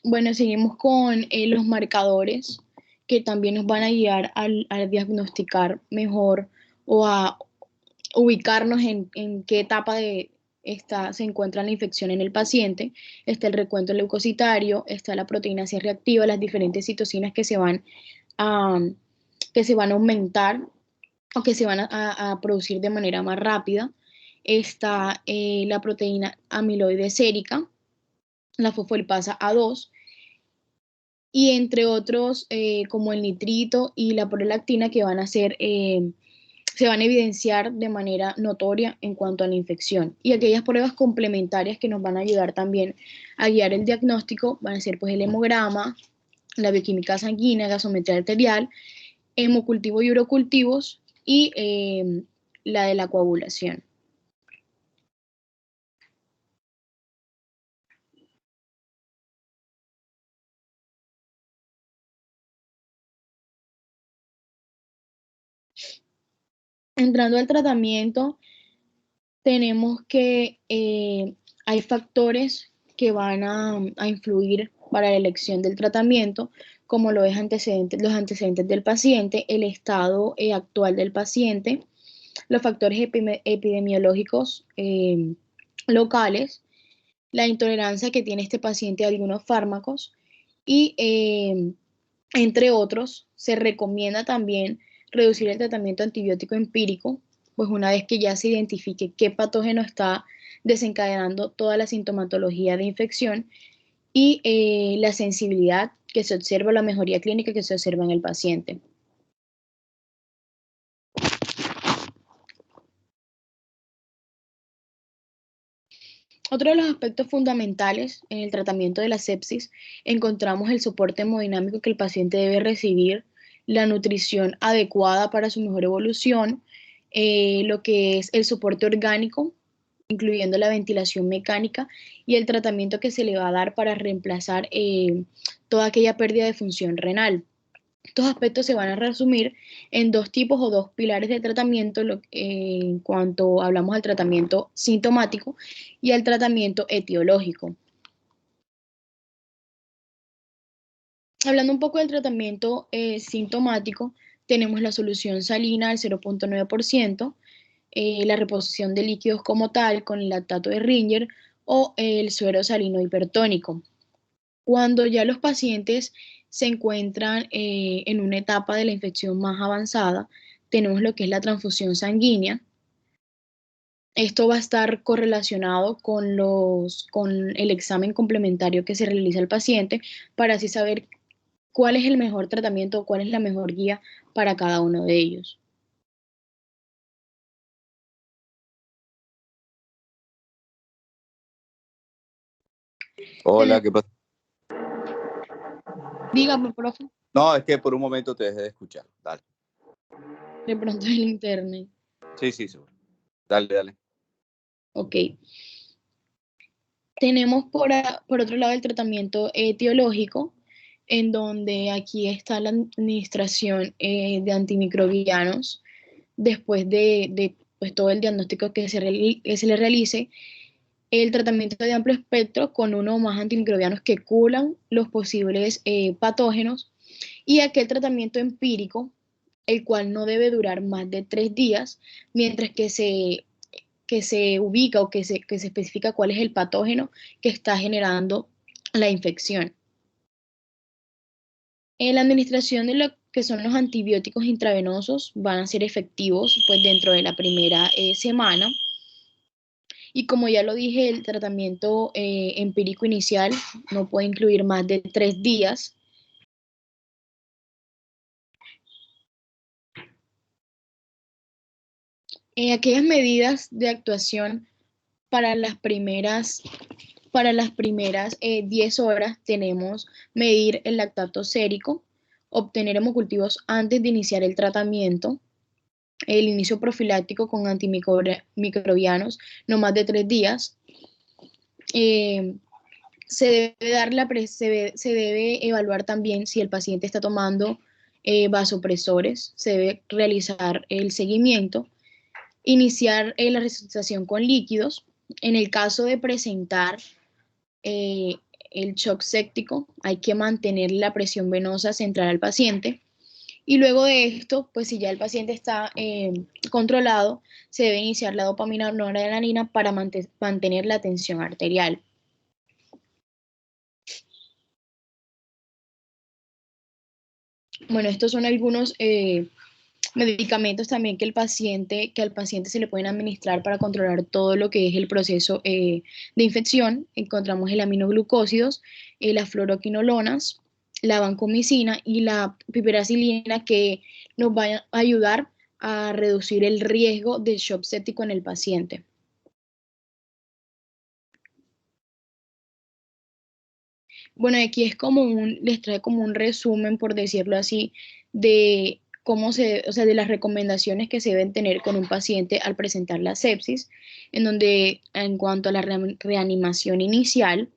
Bueno, seguimos con los marcadores que también nos van a guiar a diagnosticar mejor o a ubicarnos en qué etapa se encuentra la infección en el paciente. Está el recuento leucocitario, está la proteína C reactiva, las diferentes citocinas que se van a aumentar o que se van a producir de manera más rápida. Está la proteína amiloide sérica, la fosfolipasa A2, y entre otros como el nitrito y la prolactina que van a ser se van a evidenciar de manera notoria en cuanto a la infección. Y aquellas pruebas complementarias que nos van a ayudar también a guiar el diagnóstico van a ser pues el hemograma, la bioquímica sanguínea, gasometría arterial, hemocultivo y urocultivos y la de la coagulación. Entrando al tratamiento, tenemos que hay factores que van a influir para la elección del tratamiento, como los antecedentes del paciente, el estado actual del paciente, los factores epidemiológicos locales, la intolerancia que tiene este paciente a algunos fármacos y, entre otros, se recomienda también reducir el tratamiento antibiótico empírico, pues una vez que ya se identifique qué patógeno está desencadenando toda la sintomatología de infección y la sensibilidad que se observa, la mejoría clínica que se observa en el paciente. Otro de los aspectos fundamentales en el tratamiento de la sepsis, encontramos el soporte hemodinámico que el paciente debe recibir, la nutrición adecuada para su mejor evolución, lo que es el soporte orgánico, incluyendo la ventilación mecánica y el tratamiento que se le va a dar para reemplazar toda aquella pérdida de función renal. Estos aspectos se van a resumir en dos tipos o dos pilares de tratamiento en cuanto hablamos al tratamiento sintomático y al tratamiento etiológico. Hablando un poco del tratamiento sintomático, tenemos la solución salina al 0.9%, la reposición de líquidos como tal con el lactato de Ringer o el suero salino hipertónico. Cuando ya los pacientes se encuentran en una etapa de la infección más avanzada, tenemos lo que es la transfusión sanguínea. Esto va a estar correlacionado con el examen complementario que se realiza al paciente para así saber cuál es el mejor tratamiento o cuál es la mejor guía para cada uno de ellos. Hola, ¿qué pasa? Dígame, profe. No, es que por un momento te dejé de escuchar. Dale. De pronto el internet. Sí, seguro. Dale. Ok. Tenemos por otro lado el tratamiento etiológico, en donde aquí está la administración de antimicrobianos después de pues, todo el diagnóstico que se le realice, el tratamiento de amplio espectro con uno o más antimicrobianos que curan los posibles patógenos y aquel tratamiento empírico, el cual no debe durar más de 3 días, mientras que se ubica o que se especifica cuál es el patógeno que está generando la infección. En la administración de lo que son los antibióticos intravenosos van a ser efectivos pues, dentro de la primera semana. Y como ya lo dije, el tratamiento empírico inicial no puede incluir más de 3 días. Aquellas medidas de actuación para las primeras 10 horas tenemos medir el lactato sérico, obtener hemocultivos antes de iniciar el tratamiento, el inicio profiláctico con antimicrobianos no más de 3 días. Se debe evaluar también si el paciente está tomando vasopresores, se debe realizar el seguimiento, iniciar la resucitación con líquidos. En el caso de presentar el shock séptico, hay que mantener la presión venosa central al paciente. Y luego de esto, pues si ya el paciente está controlado, se debe iniciar la dopamina o noradrenalina para mantener la tensión arterial. Bueno, estos son algunos medicamentos también que al paciente se le pueden administrar para controlar todo lo que es el proceso de infección. Encontramos el aminoglucósidos, las fluoroquinolonas, la vancomicina y la piperacilina que nos van a ayudar a reducir el riesgo de shock séptico en el paciente. Bueno, aquí es les trae como un resumen, por decirlo así, de de las recomendaciones que se deben tener con un paciente al presentar la sepsis, en donde en cuanto a la reanimación inicial,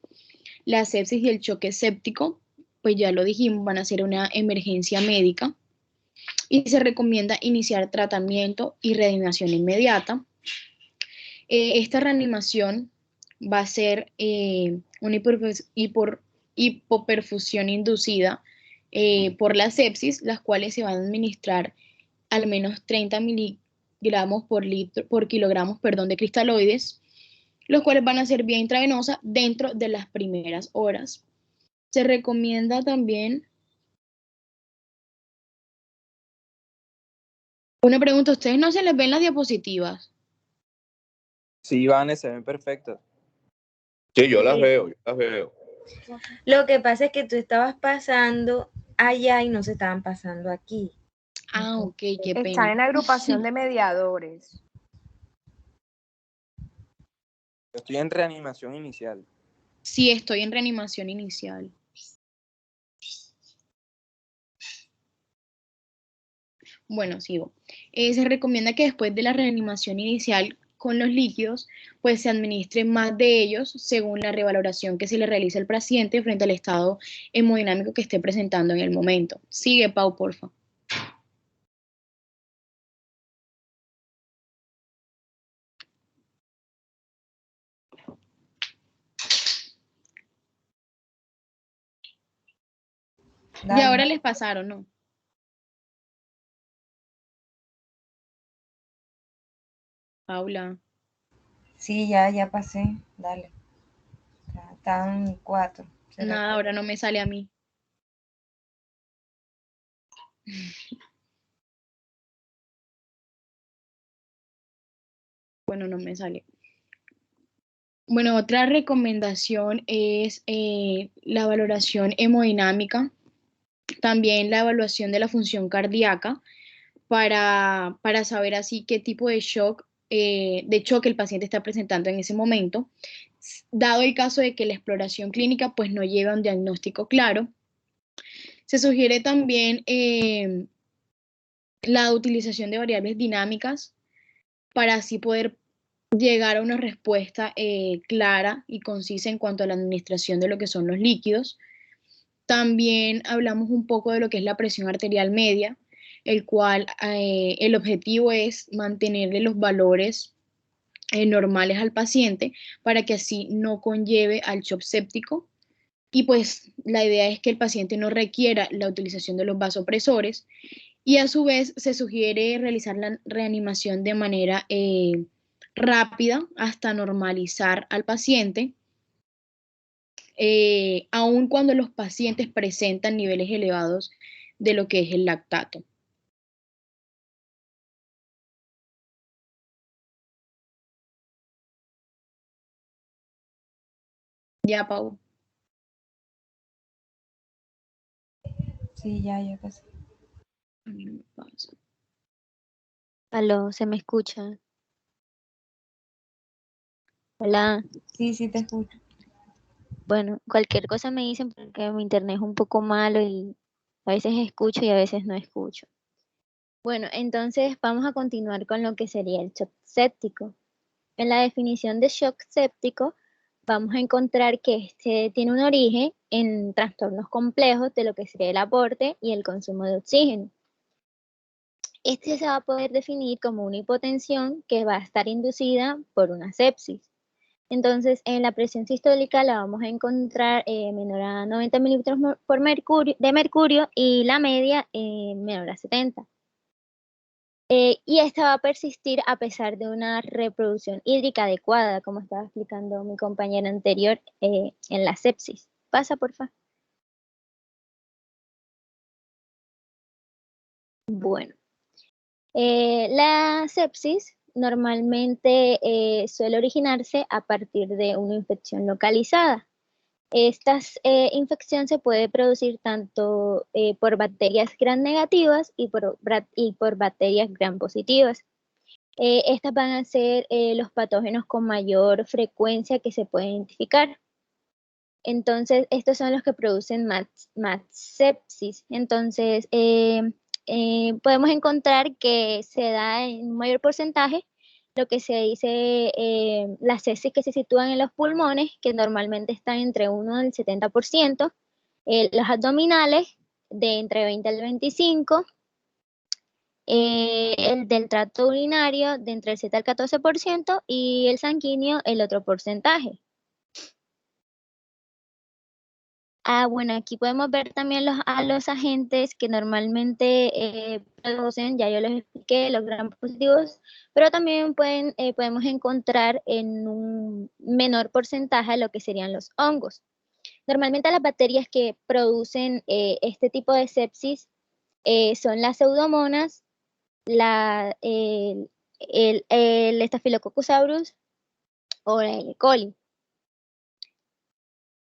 la sepsis y el choque séptico, pues ya lo dijimos, van a ser una emergencia médica y se recomienda iniciar tratamiento y reanimación inmediata. Esta reanimación va a ser una hipoperfusión inducida por la sepsis, las cuales se van a administrar al menos 30 miligramos por kilogramos, de cristaloides, los cuales van a ser vía intravenosa dentro de las primeras horas. Se recomienda también... Una pregunta, ¿ustedes no se les ven las diapositivas? Sí, Vane, se ven perfectas. Sí, yo las veo. Lo que pasa es que tú estabas pasando allá y no se estaban pasando aquí. Ah, ok, qué pena. Están en la agrupación de mediadores. Yo estoy en reanimación inicial. Sí, estoy en reanimación inicial. Bueno, sigo. Se recomienda que después de la reanimación inicial con los líquidos, pues se administre más de ellos según la revaloración que se le realice al paciente frente al estado hemodinámico que esté presentando en el momento. Sigue, Pau, porfa. Dale. Y ahora les pasaron, ¿no? Paula. Sí, ya pasé. Dale. Están 4. Nada, ahora no me sale a mí. Bueno, no me sale. Bueno, otra recomendación es la valoración hemodinámica, también la evaluación de la función cardíaca para saber así qué tipo de shock el paciente está presentando en ese momento, dado el caso de que la exploración clínica pues no lleva a un diagnóstico claro. Se sugiere también la utilización de variables dinámicas para así poder llegar a una respuesta clara y concisa en cuanto a la administración de lo que son los líquidos. También hablamos un poco de lo que es la presión arterial media, el cual el objetivo es mantenerle los valores normales al paciente para que así no conlleve al shock séptico. Y pues la idea es que el paciente no requiera la utilización de los vasopresores y a su vez se sugiere realizar la reanimación de manera rápida hasta normalizar al paciente, aun cuando los pacientes presentan niveles elevados de lo que es el lactato. Ya, Pau. Sí, ya pasé. A mí no me pasa. Aló, ¿se me escucha? Hola. Sí, te escucho. Bueno, cualquier cosa me dicen porque mi internet es un poco malo y a veces escucho y a veces no escucho. Bueno, entonces vamos a continuar con lo que sería el shock séptico. En la definición de shock séptico vamos a encontrar que este tiene un origen en trastornos complejos de lo que sería el aporte y el consumo de oxígeno. Este se va a poder definir como una hipotensión que va a estar inducida por una sepsis. Entonces, en la presión sistólica la vamos a encontrar menor a 90 mililitros de mercurio y la media menor a 70. Y esta va a persistir a pesar de una reproducción hídrica adecuada, como estaba explicando mi compañera anterior en la sepsis. Pasa, por favor. Bueno, la sepsis normalmente suele originarse a partir de una infección localizada. Esta infección se puede producir tanto por bacterias gram negativas y por bacterias gram positivas. Estas van a ser los patógenos con mayor frecuencia que se pueden identificar. Entonces, estos son los que producen más sepsis. Entonces, podemos encontrar que se da en un mayor porcentaje lo que se dice las sepsis que se sitúan en los pulmones, que normalmente están entre 1 al 70%, los abdominales de entre 20 al 25%, el del tracto urinario de entre el 7 al 14% y el sanguíneo el otro porcentaje. Bueno, aquí podemos ver también a los agentes que normalmente producen, ya yo les expliqué, los gram positivos, pero también podemos encontrar en un menor porcentaje lo que serían los hongos. Normalmente las bacterias que producen este tipo de sepsis son las pseudomonas, el Staphylococcus aureus o el E. coli.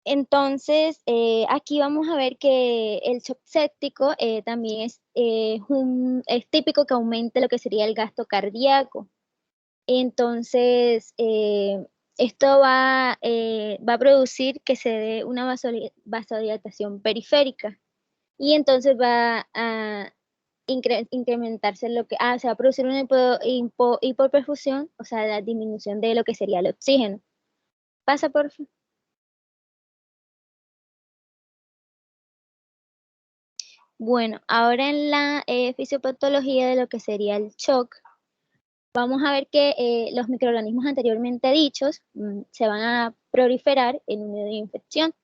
Entonces, aquí vamos a ver que el shock séptico también es típico que aumente lo que sería el gasto cardíaco. Entonces, esto va a producir que se dé una vasodilatación periférica y entonces va a incrementarse lo que, se va a producir una hipoperfusión, o sea, la disminución de lo que sería el oxígeno. Pasa, por favor. Bueno, ahora en la fisiopatología de lo que sería el shock, vamos a ver que los microorganismos anteriormente dichos se van a proliferar en un medio de infección.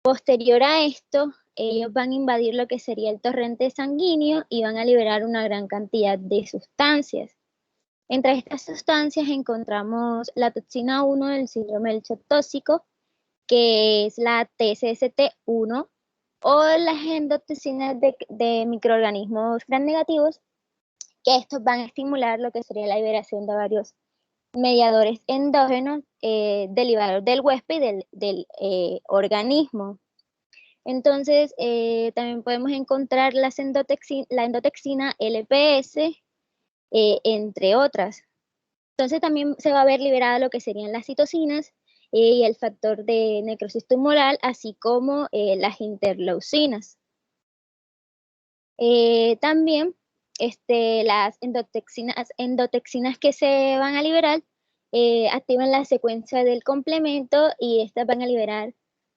Posterior a esto, ellos van a invadir lo que sería el torrente sanguíneo y van a liberar una gran cantidad de sustancias. Entre estas sustancias encontramos la toxina 1 del síndrome del shock tóxico, que es la TSST1, o las endotoxinas de microorganismos gram negativos, que estos van a estimular lo que sería la liberación de varios mediadores endógenos derivados del huésped y del organismo. Entonces, también podemos encontrar la endotoxina LPS, entre otras. Entonces, también se va a ver liberada lo que serían las citocinas y el factor de necrosis tumoral, así como las interleucinas. También las endotoxinas que se van a liberar activan la secuencia del complemento y estas van a liberar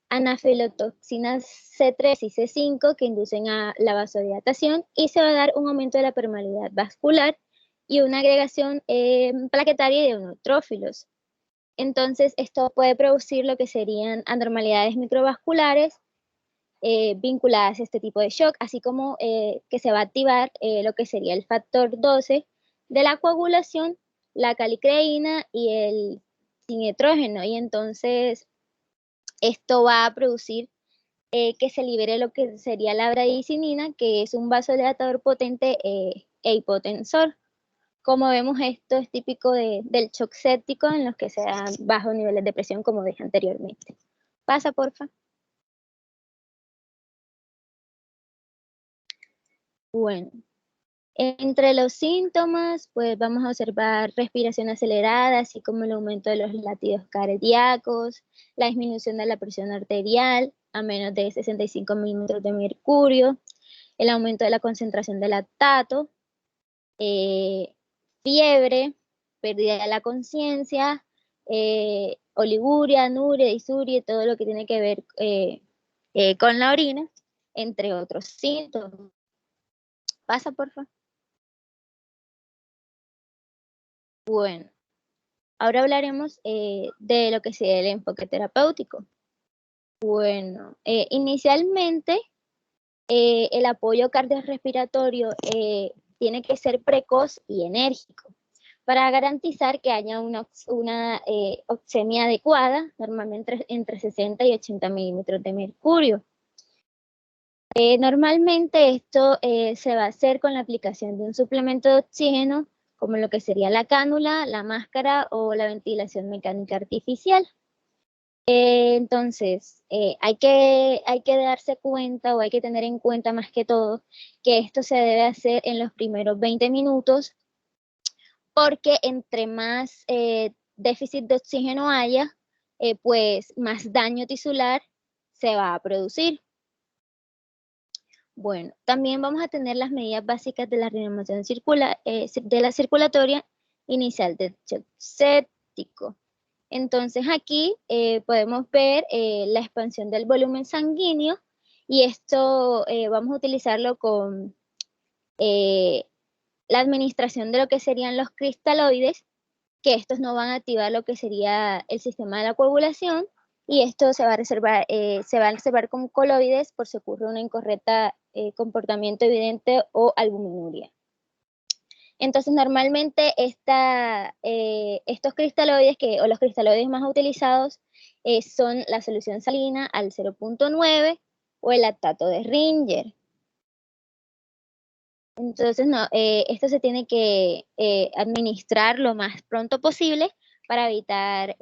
anafilotoxinas C3 y C5 que inducen a la vasodilatación y se va a dar un aumento de la permeabilidad vascular y una agregación plaquetaria de neutrófilos. Entonces, esto puede producir lo que serían anormalidades microvasculares vinculadas a este tipo de shock, así como que se va a activar lo que sería el factor 12 de la coagulación, la calicreína y el sinetrógeno, y entonces esto va a producir que se libere lo que sería la bradicinina, que es un vasodilatador potente e hipotensor. Como vemos, esto es típico del shock séptico en los que se dan bajos niveles de presión, como dije anteriormente. Pasa, porfa. Bueno, entre los síntomas, pues vamos a observar respiración acelerada, así como el aumento de los latidos cardíacos, la disminución de la presión arterial a menos de 65 milímetros de mercurio, el aumento de la concentración de lactato, fiebre, pérdida de la conciencia, oliguria, anuria, disuria, todo lo que tiene que ver con la orina, entre otros síntomas. Pasa, por favor. Bueno, ahora hablaremos de lo que sería el enfoque terapéutico. Bueno, inicialmente el apoyo cardiorrespiratorio tiene que ser precoz y enérgico para garantizar que haya una oxemia adecuada, normalmente entre 60 y 80 milímetros de mercurio. Normalmente esto se va a hacer con la aplicación de un suplemento de oxígeno, como lo que sería la cánula, la máscara o la ventilación mecánica artificial. Entonces, hay que darse cuenta o hay que tener en cuenta más que todo que esto se debe hacer en los primeros 20 minutos, porque entre más déficit de oxígeno haya, pues más daño tisular se va a producir. Bueno, también vamos a tener las medidas básicas de la reanimación de la circulatoria inicial del shock séptico. Entonces aquí podemos ver la expansión del volumen sanguíneo y esto vamos a utilizarlo con la administración de lo que serían los cristaloides, que estos no van a activar lo que sería el sistema de la coagulación y esto se va a reservar con coloides por si ocurre una incorrecta comportamiento evidente o albuminuria. Entonces, normalmente estos cristaloides o los cristaloides más utilizados son la solución salina al 0.9 o el lactato de Ringer. Entonces, esto se tiene que administrar lo más pronto posible para evitar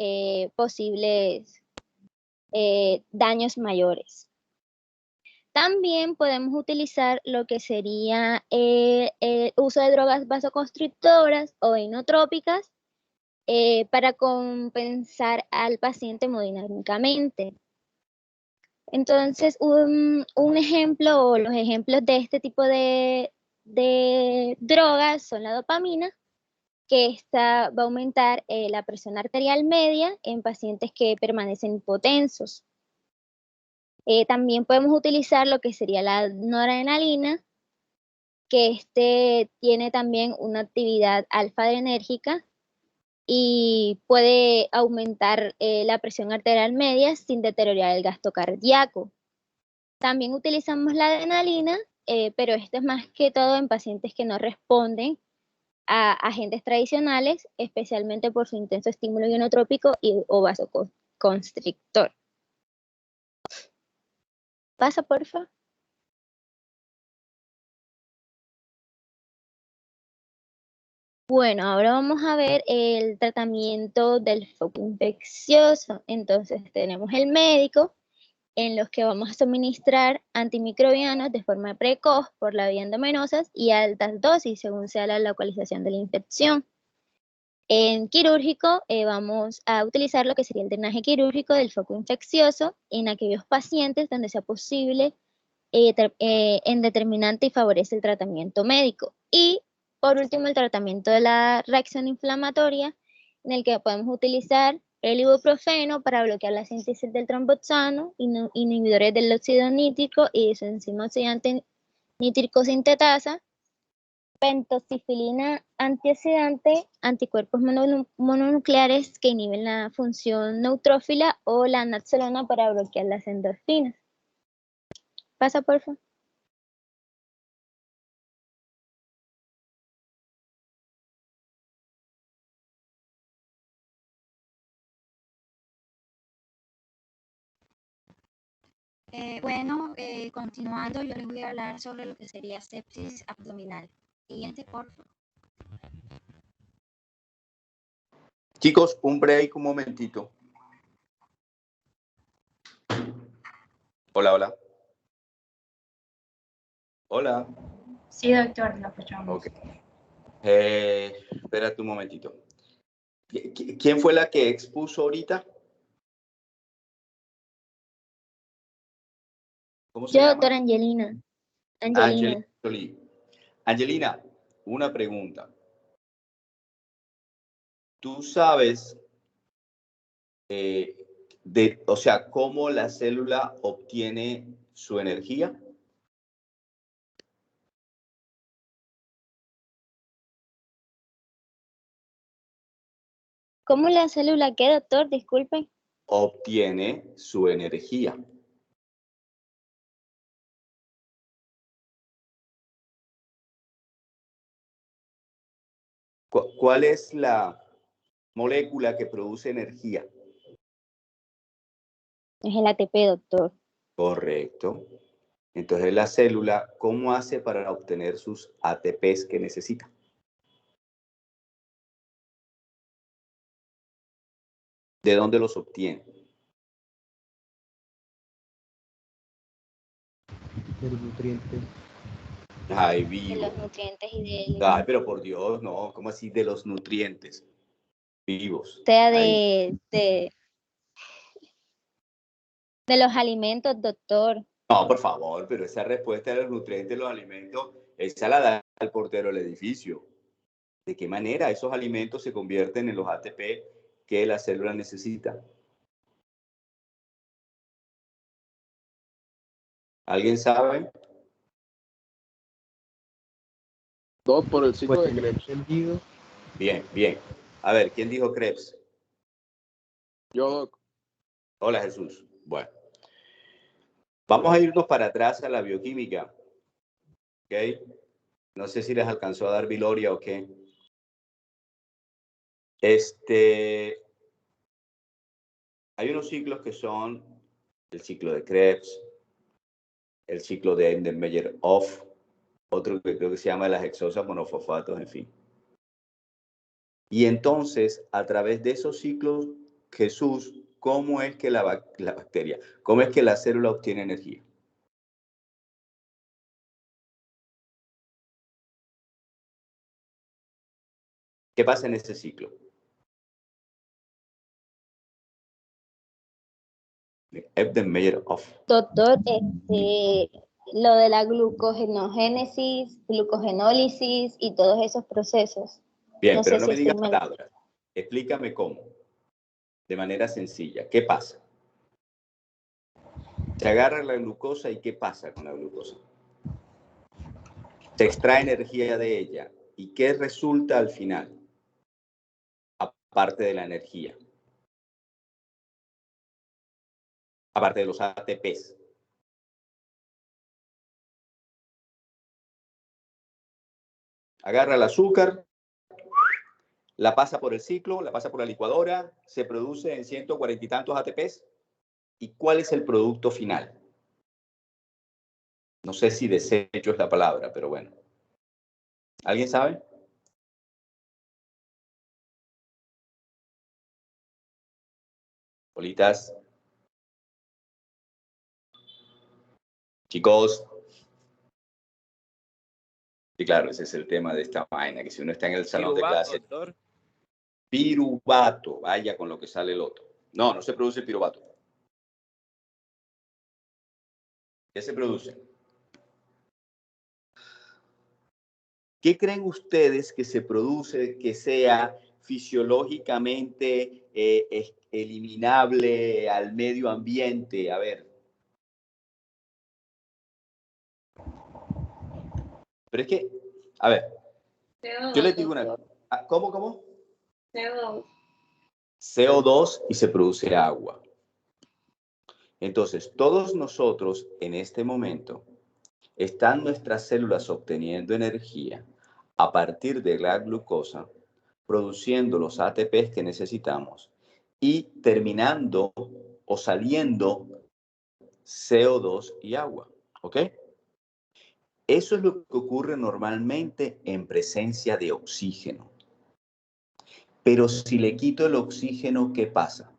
posibles daños mayores. También podemos utilizar lo que sería el uso de drogas vasoconstrictoras o inotrópicas para compensar al paciente hemodinámicamente. Entonces, un ejemplo o los ejemplos de este tipo de de drogas son la dopamina, que esta va a aumentar la presión arterial media en pacientes que permanecen hipotensos. También podemos utilizar lo que sería la noradrenalina, que tiene también una actividad alfa-adrenérgica y puede aumentar la presión arterial media sin deteriorar el gasto cardíaco. También utilizamos la adrenalina, pero esto es más que todo en pacientes que no responden a agentes tradicionales, especialmente por su intenso estímulo ionotrópico o vasoconstrictor. Pasa, porfa. Bueno, ahora vamos a ver el tratamiento del foco infeccioso. Entonces tenemos el médico, en los que vamos a suministrar antimicrobianos de forma precoz por la vía endovenosas y a altas dosis según sea la localización de la infección. En quirúrgico vamos a utilizar lo que sería el drenaje quirúrgico del foco infeccioso en aquellos pacientes donde sea posible en determinante y favorece el tratamiento médico. Y por último, el tratamiento de la reacción inflamatoria, en el que podemos utilizar el ibuprofeno para bloquear la síntesis del tromboxano, inhibidores del óxido nítrico y de su enzima oxidante nítrico sintetasa, pentosifilina antioxidante, anticuerpos mononucleares que inhiben la función neutrófila o la naloxona para bloquear las endorfinas. Pasa, por favor. Continuando, yo les voy a hablar sobre lo que sería sepsis abdominal. Siguiente, por favor. Chicos, un break, un momentito. Hola, hola. Hola. Sí, doctor, lo escuchamos. Ok. Espérate un momentito. ¿Quién fue la que expuso ahorita? ¿Cómo se Yo, llama? doctora Angelina. Angelina, una pregunta. ¿Tú sabes, o sea, cómo la célula obtiene su energía? ¿Cómo la célula qué, doctor? Disculpe. Obtiene su energía. ¿Cuál es la molécula que produce energía? Es el ATP, doctor. Correcto. Entonces la célula, ¿cómo hace para obtener sus ATPs que necesita? ¿De dónde los obtiene? De los nutrientes. Ay, De vivo. los nutrientes y de... Ay, pero por Dios, no, ¿cómo así de los nutrientes? Vivos. O sea, Ay. de los alimentos, doctor. No, por favor, pero esa respuesta de los nutrientes de los alimentos, esa la da el portero del edificio. ¿De qué manera esos alimentos se convierten en los ATP que la célula necesita? ¿Alguien sabe? Dos por el ciclo Pues de Krebs. Entendido. Bien, bien. A ver, ¿quién dijo Krebs? Yo, Doc. Hola, Jesús. Bueno. Vamos a irnos para atrás a la bioquímica. ¿Ok? No sé si les alcanzó a dar Viloria o qué. Hay unos ciclos que son el ciclo de Krebs, el ciclo de Enden-Meyer-Hoff, otro que creo que se llama las hexosas monofosfatos, en fin. Y entonces, a través de esos ciclos, Jesús, ¿cómo es que la bacteria, cómo es que la célula obtiene energía? ¿Qué pasa en ese ciclo? Enden-Meyer-Hoff. Doctor, lo de la glucogenogénesis, glucogenólisis y todos esos procesos. Bien, No pero sé no si me digas estoy mal. palabras. Explícame cómo. De manera sencilla. ¿Qué pasa? Se agarra la glucosa y ¿qué pasa con la glucosa? Se extrae energía de ella. ¿Y qué resulta al final? Aparte de la energía. Aparte de los ATPs. Agarra el azúcar, la pasa por el ciclo, la pasa por la licuadora, se produce en 140 y tantos ATPs. ¿Y cuál es el producto final? No sé si desecho es la palabra, pero bueno. ¿Alguien sabe? Bolitas. Chicos. Y claro, ese es el tema de esta vaina, que si uno está en el salón de clase... Doctor. Piruvato, vaya con lo que sale el otro. No, no se produce piruvato. ¿Qué se produce? ¿Qué creen ustedes que se produce que sea fisiológicamente eliminable al medio ambiente? A ver. Pero es que, a ver, CO2, yo les digo una doctor. cosa. ¿Cómo? CO2. CO2 y se produce agua. Entonces, todos nosotros en este momento están nuestras células obteniendo energía a partir de la glucosa, produciendo los ATPs que necesitamos y terminando o saliendo CO2 y agua. ¿Ok? Eso es lo que ocurre normalmente en presencia de oxígeno. Pero si le quito el oxígeno, ¿qué pasa?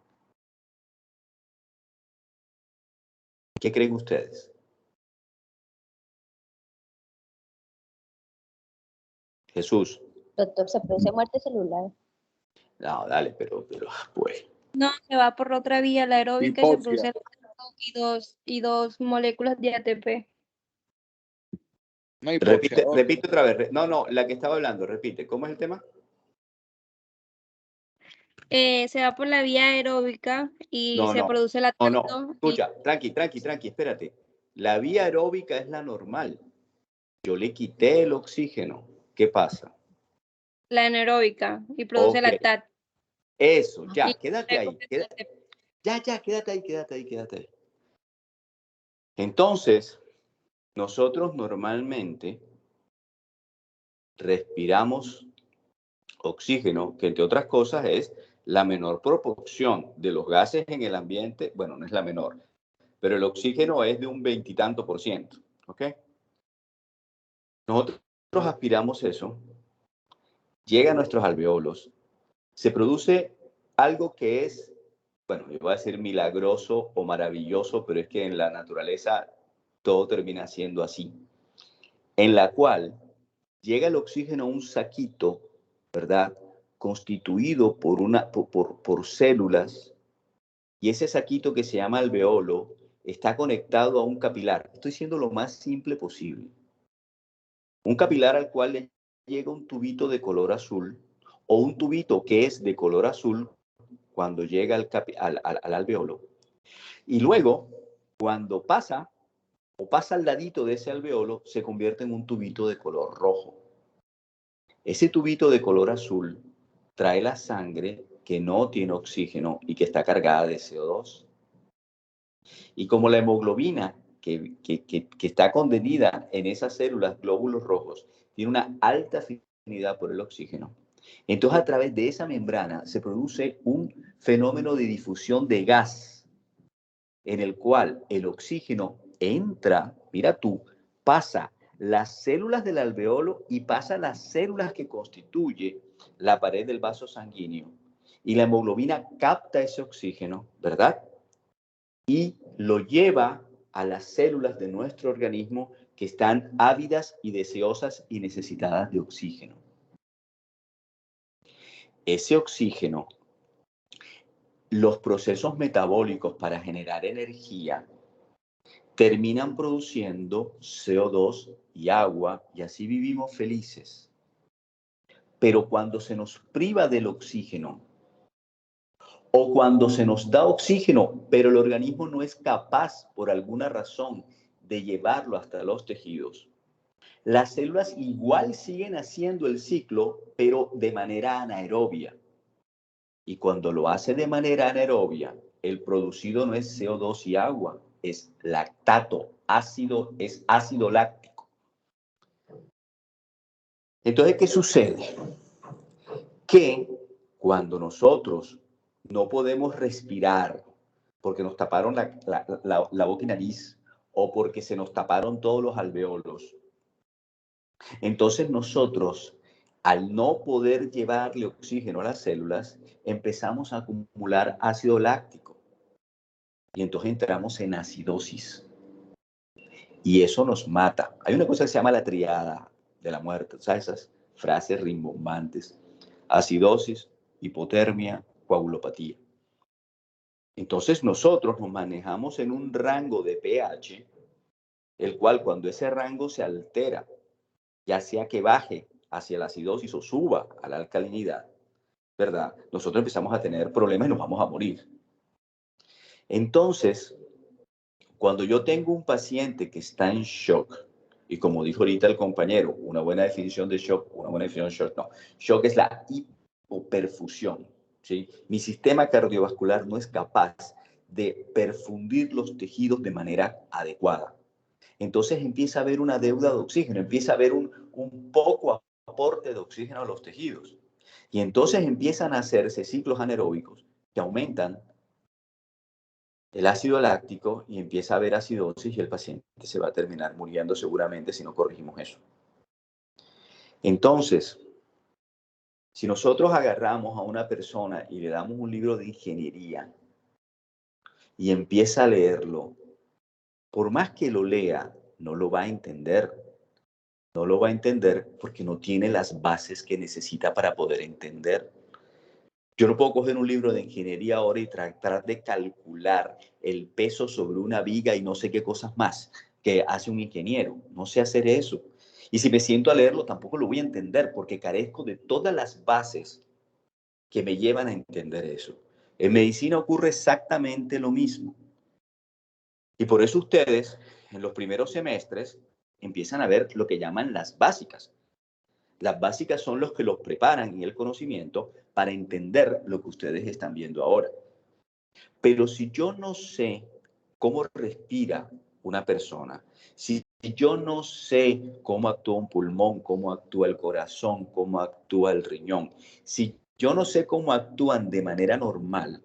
¿Qué creen ustedes? Jesús. Doctor, se produce muerte celular. No, dale, pero pues. No, se va por otra vía, la aeróbica, y se produce Hipoxia. y dos moléculas de ATP. No, hipoxia. Repite otra vez. No, la que estaba hablando, repite. ¿Cómo es el tema? Se va por la vía aeróbica y se produce la No. Escucha, tranqui, espérate. La vía aeróbica es la normal. Yo le quité el oxígeno. ¿Qué pasa? La anaeróbica y produce lactato. Eso, ya, Y quédate ahí. Quédate ahí. Entonces, nosotros normalmente respiramos oxígeno, que entre otras cosas es la menor proporción de los gases en el ambiente. Bueno, no es la menor, pero el oxígeno es de un 20 y tanto %. ¿Ok? Nosotros aspiramos eso, llega a nuestros alveolos, se produce algo que es, bueno, yo voy a decir milagroso o maravilloso, pero es que en la naturaleza todo termina siendo así, en la cual llega el oxígeno a un saquito, ¿verdad? Constituido por células, y ese saquito que se llama alveolo está conectado a un capilar. Estoy siendo lo más simple posible. Un capilar al cual le llega un tubito de color azul o un tubito que es de color azul cuando llega al alveolo. Y luego, cuando pasa al ladito de ese alveolo, se convierte en un tubito de color rojo. Ese tubito de color azul trae la sangre que no tiene oxígeno y que está cargada de CO2. Y como la hemoglobina que está contenida en esas células, glóbulos rojos, tiene una alta afinidad por el oxígeno, entonces a través de esa membrana se produce un fenómeno de difusión de gas en el cual el oxígeno entra, mira tú, pasa las células del alveolo y pasa las células que constituye la pared del vaso sanguíneo. Y la hemoglobina capta ese oxígeno, ¿verdad? Y lo lleva a las células de nuestro organismo que están ávidas y deseosas y necesitadas de oxígeno. Ese oxígeno, los procesos metabólicos para generar energía terminan produciendo CO2 y agua y así vivimos felices. Pero cuando se nos priva del oxígeno o cuando se nos da oxígeno, pero el organismo no es capaz por alguna razón de llevarlo hasta los tejidos, las células igual siguen haciendo el ciclo, pero de manera anaerobia. Y cuando lo hace de manera anaerobia, el producido no es CO2 y agua, es lactato, es ácido láctico. Entonces, ¿qué sucede? Que cuando nosotros no podemos respirar porque nos taparon la boca y nariz o porque se nos taparon todos los alveolos, entonces nosotros, al no poder llevarle oxígeno a las células, empezamos a acumular ácido láctico y entonces entramos en acidosis y eso nos mata. Hay una cosa que se llama la triada de la muerte, ¿sabes? Esas frases rimbombantes: acidosis, hipotermia, coagulopatía. Entonces nosotros nos manejamos en un rango de pH, el cual cuando ese rango se altera, ya sea que baje hacia la acidosis o suba a la alcalinidad, ¿verdad? Nosotros empezamos a tener problemas y nos vamos a morir. Entonces, cuando yo tengo un paciente que está en shock, y como dijo ahorita el compañero, una buena definición de shock, una buena definición de shock, no. Shock es la hipoperfusión, ¿sí? Mi sistema cardiovascular no es capaz de perfundir los tejidos de manera adecuada. Entonces empieza a haber una deuda de oxígeno, empieza a haber un poco aporte de oxígeno a los tejidos. Y entonces empiezan a hacerse ciclos anaeróbicos que aumentan el ácido láctico y empieza a haber acidosis y el paciente se va a terminar muriendo seguramente si no corregimos eso. Entonces, si nosotros agarramos a una persona y le damos un libro de ingeniería y empieza a leerlo, por más que lo lea, no lo va a entender. No lo va a entender porque no tiene las bases que necesita para poder entender. Yo no puedo coger un libro de ingeniería ahora y tratar de calcular el peso sobre una viga y no sé qué cosas más que hace un ingeniero. No sé hacer eso. Y si me siento a leerlo, tampoco lo voy a entender porque carezco de todas las bases que me llevan a entender eso. En medicina ocurre exactamente lo mismo. Y por eso ustedes, en los primeros semestres, empiezan a ver lo que llaman las básicas. Las básicas son los que los preparan en el conocimiento para entender lo que ustedes están viendo ahora. Pero si yo no sé cómo respira una persona, si yo no sé cómo actúa un pulmón, cómo actúa el corazón, cómo actúa el riñón, si yo no sé cómo actúan de manera normal,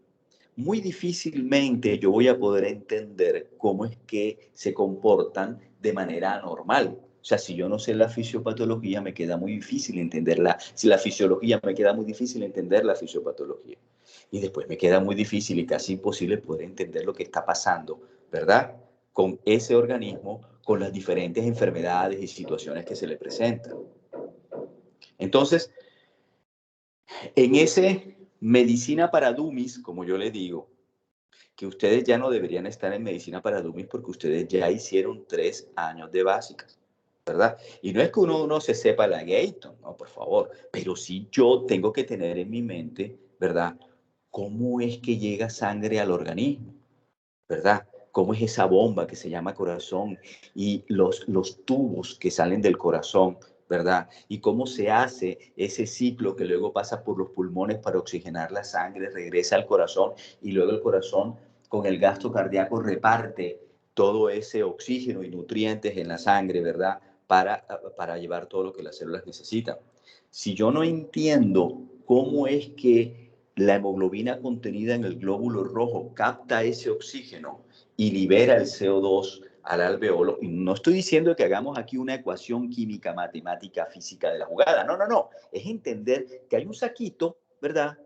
muy difícilmente yo voy a poder entender cómo es que se comportan de manera anormal. O sea, si yo no sé la fisiopatología, me queda muy difícil entenderla. Si la fisiología, me queda muy difícil entender la fisiopatología. Y después me queda muy difícil y casi imposible poder entender lo que está pasando, ¿verdad? Con ese organismo, con las diferentes enfermedades y situaciones que se le presentan. Entonces, en ese medicina para dummies, como yo le digo, que ustedes ya no deberían estar en medicina para dummies porque ustedes ya hicieron 3 años de básicas, ¿verdad? Y no es que uno se sepa la Gayton, no, por favor, pero sí yo tengo que tener en mi mente, ¿verdad? ¿Cómo es que llega sangre al organismo? ¿Verdad? ¿Cómo es esa bomba que se llama corazón y los tubos que salen del corazón? ¿Verdad? Y cómo se hace ese ciclo que luego pasa por los pulmones para oxigenar la sangre, regresa al corazón y luego el corazón con el gasto cardíaco reparte todo ese oxígeno y nutrientes en la sangre, ¿verdad? Para llevar todo lo que las células necesitan. Si yo no entiendo cómo es que la hemoglobina contenida en el glóbulo rojo capta ese oxígeno y libera el CO2 al alveolo. Y no estoy diciendo que hagamos aquí una ecuación química, matemática, física de la jugada. No, no, no. Es entender que hay un saquito, ¿verdad?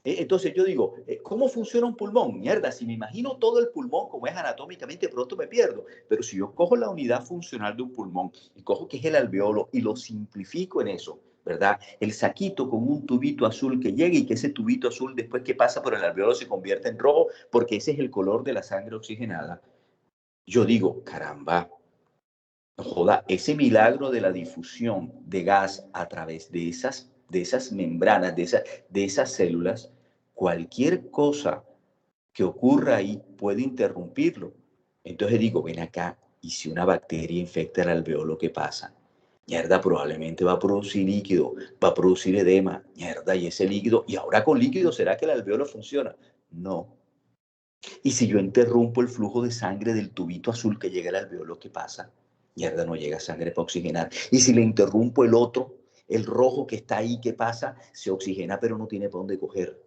Entonces yo digo, ¿cómo funciona un pulmón? Mierda, si me imagino todo el pulmón como es anatómicamente, pronto me pierdo. Pero si yo cojo la unidad funcional de un pulmón y cojo que es el alveolo y lo simplifico en eso, ¿verdad? El saquito con un tubito azul que llega y que ese tubito azul después que pasa por el alveolo se convierte en rojo porque ese es el color de la sangre oxigenada. Yo digo, caramba, no joda, ese milagro de la difusión de gas a través de esas membranas, de esas células, cualquier cosa que ocurra ahí puede interrumpirlo. Entonces digo, ven acá, y si una bacteria infecta el alveolo, ¿qué pasa? Mierda, probablemente va a producir líquido, va a producir edema, mierda, y ese líquido, y ahora con líquido, ¿será que el alveolo funciona? No. Y si yo interrumpo el flujo de sangre del tubito azul que llega al alveolo, ¿qué pasa? Mierda, no llega sangre para oxigenar. Y si le interrumpo el otro, el rojo que está ahí, ¿qué pasa? Se oxigena, pero no tiene para dónde coger.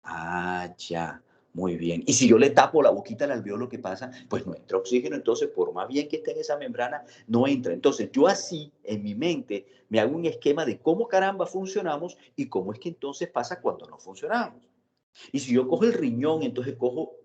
Ah, ya. Muy bien. Y si yo le tapo la boquita al alveolo, ¿qué pasa? Pues no entra oxígeno, entonces por más bien que esté en esa membrana, no entra. Entonces yo así, en mi mente, me hago un esquema de cómo caramba funcionamos y cómo es que entonces pasa cuando no funcionamos. Y si yo cojo el riñón, entonces cojo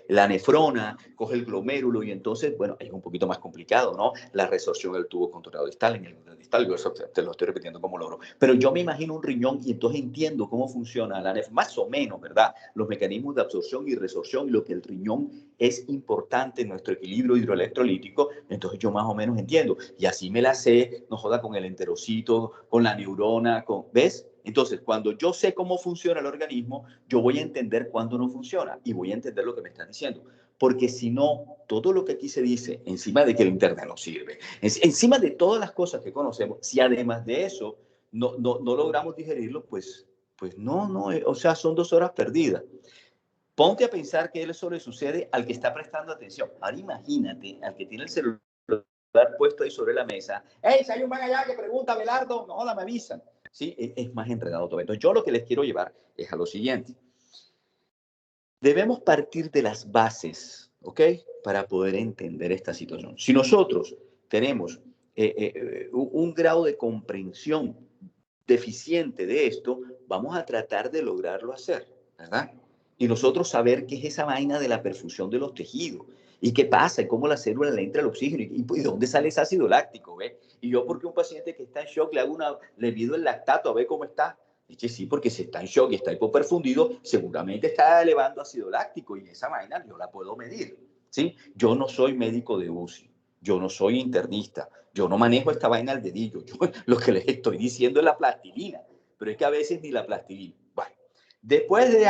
la nefrona, coge el glomérulo y entonces, bueno, es un poquito más complicado, ¿no? La resorción del tubo contorsionado distal, en el distal, yo eso te lo estoy repitiendo como logro. Pero yo me imagino un riñón y entonces entiendo cómo funciona la nefrona, más o menos, ¿verdad? Los mecanismos de absorción y resorción y lo que el riñón es importante en nuestro equilibrio hidroelectrolítico, entonces yo más o menos entiendo. Y así me la sé, no joda, con el enterocito, con la neurona, ¿ves? Entonces, cuando yo sé cómo funciona el organismo, yo voy a entender cuándo no funciona y voy a entender lo que me están diciendo. Porque si no, todo lo que aquí se dice, encima de que el Internet no sirve, encima de todas las cosas que conocemos, si además de eso no logramos digerirlo, pues no, o sea, son 2 horas perdidas. Ponte a pensar que eso le sucede al que está prestando atención. Ahora imagínate al que tiene el celular puesto ahí sobre la mesa. ¡Hey, si hay un man allá que pregunta, Belardo! No, me avisan. ¿Sí? Es más enredado todo. Entonces, yo lo que les quiero llevar es a lo siguiente. Debemos partir de las bases, ¿ok? Para poder entender esta situación. Si nosotros tenemos un grado de comprensión deficiente de esto, vamos a tratar de lograrlo hacer, ¿verdad? Y nosotros saber qué es esa vaina de la perfusión de los tejidos y qué pasa y cómo la célula le entra el oxígeno y de dónde sale ese ácido láctico, ¿ves? Y yo porque un paciente que está en shock le mido el lactato a ver cómo está. Dice, sí, porque si está en shock y está hipoperfundido, seguramente está elevando ácido láctico y esa vaina yo la puedo medir, ¿sí? Yo no soy médico de UCI, yo no soy internista, yo no manejo esta vaina al dedillo, yo lo que les estoy diciendo es la plastilina, pero es que a veces ni la plastilina. Bueno, después de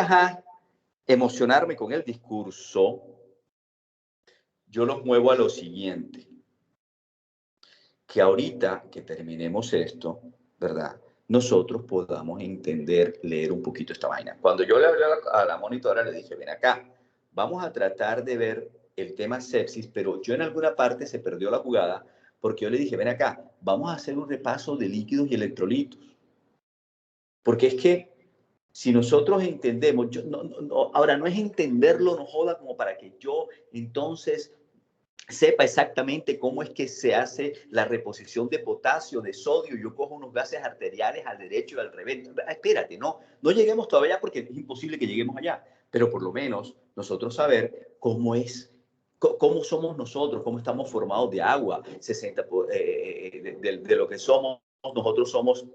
emocionarme con el discurso, yo los muevo a lo siguiente, que ahorita que terminemos esto, ¿verdad? Nosotros podamos entender, leer un poquito esta vaina. Cuando yo le hablé a la monitora, le dije, ven acá, vamos a tratar de ver el tema sepsis, pero yo en alguna parte se perdió la jugada, porque yo le dije, ven acá, vamos a hacer un repaso de líquidos y electrolitos. Porque es que si nosotros entendemos, ahora no es entenderlo, no joda, como para que yo entonces sepa exactamente cómo es que se hace la reposición de potasio, de sodio, yo cojo unos gases arteriales al derecho y al revés. Espérate, no lleguemos todavía porque es imposible que lleguemos allá, pero por lo menos nosotros saber cómo somos nosotros, cómo estamos formados de agua, 60 de lo que somos, nosotros somos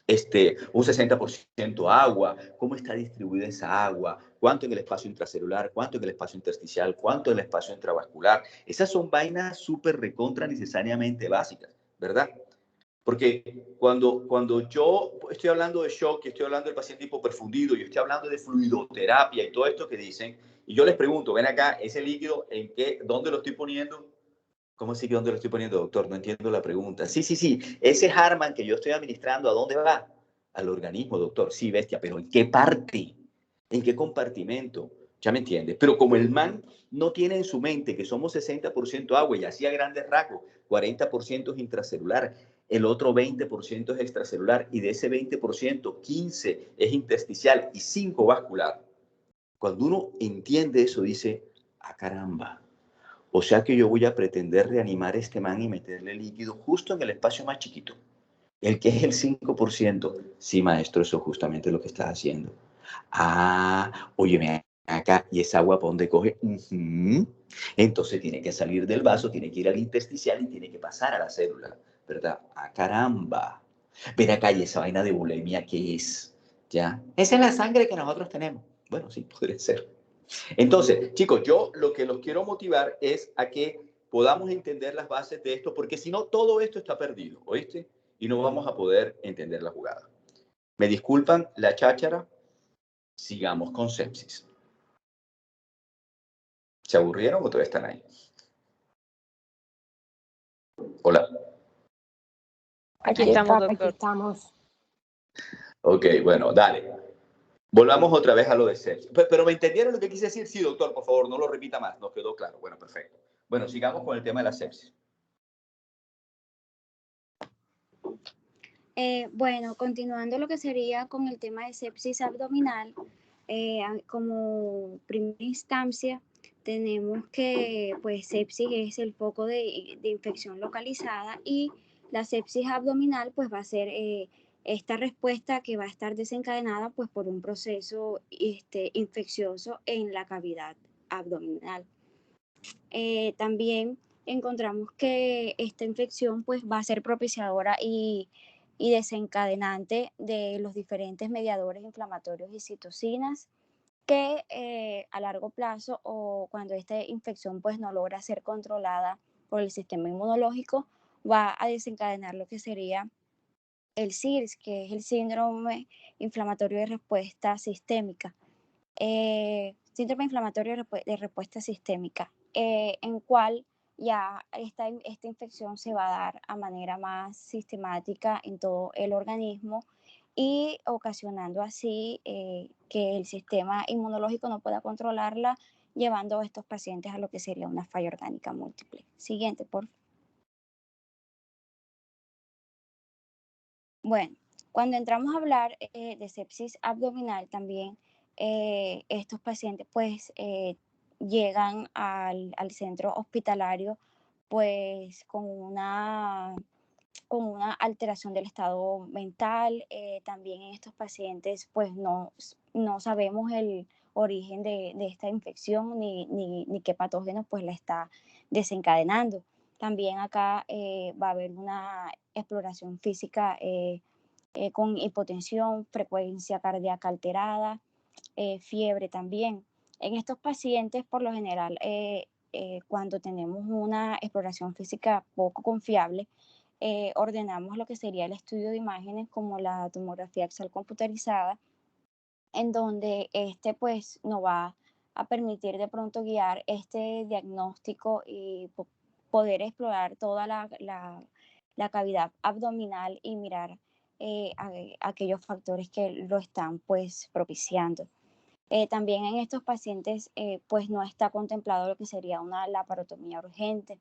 un 60% agua, cómo está distribuida esa agua, cuánto en el espacio intracelular, cuánto en el espacio intersticial, cuánto en el espacio intravascular. Esas son vainas súper recontra necesariamente básicas, ¿verdad? Porque cuando yo estoy hablando de shock, estoy hablando del paciente hipoperfundido, yo estoy hablando de fluidoterapia y todo esto que dicen, y yo les pregunto, ven acá, ese líquido, ¿dónde lo estoy poniendo? ¿Cómo así que dónde lo estoy poniendo, doctor? No entiendo la pregunta. Sí. Ese Harman que yo estoy administrando, ¿a dónde va? Al organismo, doctor. Sí, bestia, pero ¿en qué parte? ¿En qué compartimento? Ya me entiendes. Pero como el man no tiene en su mente que somos 60% agua y así a grandes rasgos, 40% es intracelular, el otro 20% es extracelular y de ese 20%, 15 es intersticial y 5 vascular. Cuando uno entiende eso, dice, ah, caramba. O sea que yo voy a pretender reanimar a este man y meterle líquido justo en el espacio más chiquito, el que es el 5%. Sí, maestro, eso es justamente lo que estás haciendo. Ah, óyeme acá, ¿y esa agua para dónde coge? Entonces tiene que salir del vaso, tiene que ir al intersticial y tiene que pasar a la célula, ¿verdad? Ah, caramba. Ven acá, ¿y esa vaina de bulimia qué es? ¿Ya? Esa es la sangre que nosotros tenemos. Bueno, sí, podría ser. Entonces, chicos, yo lo que los quiero motivar es a que podamos entender las bases de esto, porque si no, todo esto está perdido, ¿oíste? Y no vamos a poder entender la jugada. Me disculpan la cháchara, sigamos con sepsis. ¿Se aburrieron o todavía están ahí? Hola. Aquí estamos, doctor. Aquí estamos. Ok, bueno, dale. Volvamos otra vez a lo de sepsis. Pero ¿me entendieron lo que quise decir? Sí, doctor, por favor, no lo repita más. Nos quedó claro. Bueno, perfecto. Bueno, sigamos con el tema de la sepsis. Bueno, continuando lo que sería con el tema de sepsis abdominal, como primera instancia tenemos que pues sepsis es el foco de infección localizada y la sepsis abdominal pues va a ser esta respuesta que va a estar desencadenada pues por un proceso infeccioso en la cavidad abdominal. También encontramos que esta infección pues va a ser propiciadora y desencadenante de los diferentes mediadores inflamatorios y citocinas que a largo plazo o cuando esta infección pues no logra ser controlada por el sistema inmunológico va a desencadenar lo que sería el SIRS, que es el síndrome inflamatorio de respuesta sistémica. Síndrome inflamatorio de respuesta sistémica, en cual ya esta infección se va a dar a manera más sistemática en todo el organismo y ocasionando así que el sistema inmunológico no pueda controlarla, llevando a estos pacientes a lo que sería una falla orgánica múltiple. Siguiente, por favor. Bueno, cuando entramos a hablar de sepsis abdominal también, estos pacientes pues llegan al centro hospitalario pues con una alteración del estado mental. También en estos pacientes pues no sabemos el origen de esta infección ni qué patógeno pues la está desencadenando. También acá va a haber una exploración física con hipotensión, frecuencia cardíaca alterada, fiebre también. En estos pacientes, por lo general, cuando tenemos una exploración física poco confiable, ordenamos lo que sería el estudio de imágenes como la tomografía axial computarizada, en donde pues nos va a permitir de pronto guiar este diagnóstico y poder explorar toda la cavidad abdominal y mirar aquellos factores que lo están pues propiciando. También en estos pacientes pues no está contemplado lo que sería una laparotomía urgente,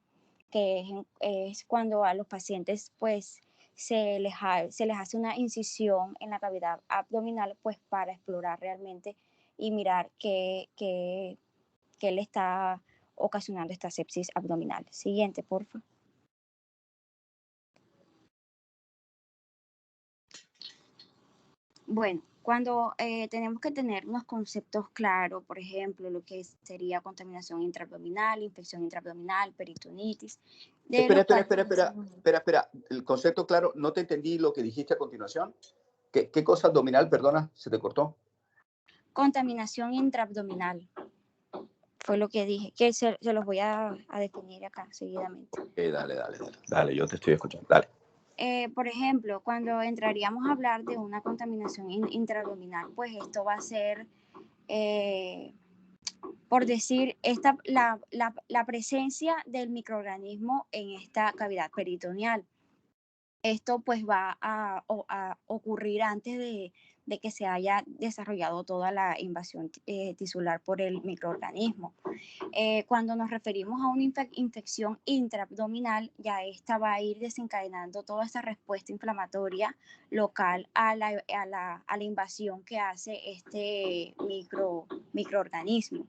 que es cuando a los pacientes pues se les hace una incisión en la cavidad abdominal pues para explorar realmente y mirar qué le está ocasionando esta sepsis abdominal. Siguiente, por favor. Bueno, cuando tenemos que tener unos conceptos claros, por ejemplo, lo que sería contaminación intraabdominal, infección intraabdominal, peritonitis. Espera. El concepto claro, no te entendí lo que dijiste a continuación. ¿Qué cosa abdominal, perdona, se te cortó? Contaminación intraabdominal. Fue lo que dije, que se los voy a definir acá seguidamente. Dale, yo te estoy escuchando, dale. Por ejemplo, cuando entraríamos a hablar de una contaminación intraabdominal, pues esto va a ser, por decir, la presencia del microorganismo en esta cavidad peritoneal. Esto pues va a ocurrir antes de que se haya desarrollado toda la invasión tisular por el microorganismo. Cuando nos referimos a una infección intraabdominal, ya esta va a ir desencadenando toda esta respuesta inflamatoria local a la invasión que hace este microorganismo.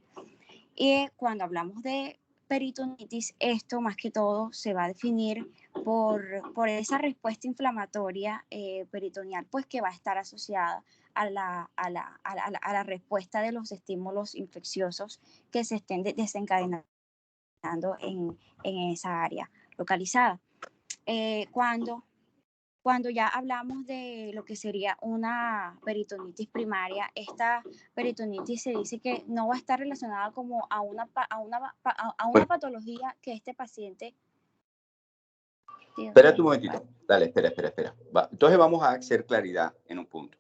Y cuando hablamos de peritonitis, esto más que todo se va a definir por esa respuesta inflamatoria peritoneal, pues que va a estar asociada a la respuesta de los estímulos infecciosos que se estén desencadenando en esa área localizada. Cuando cuando ya hablamos de lo que sería una peritonitis primaria, esta peritonitis se dice que no va a estar relacionada como a una patología que este paciente... Espera un momentito. Dale, espera. Entonces vamos a hacer claridad en un punto.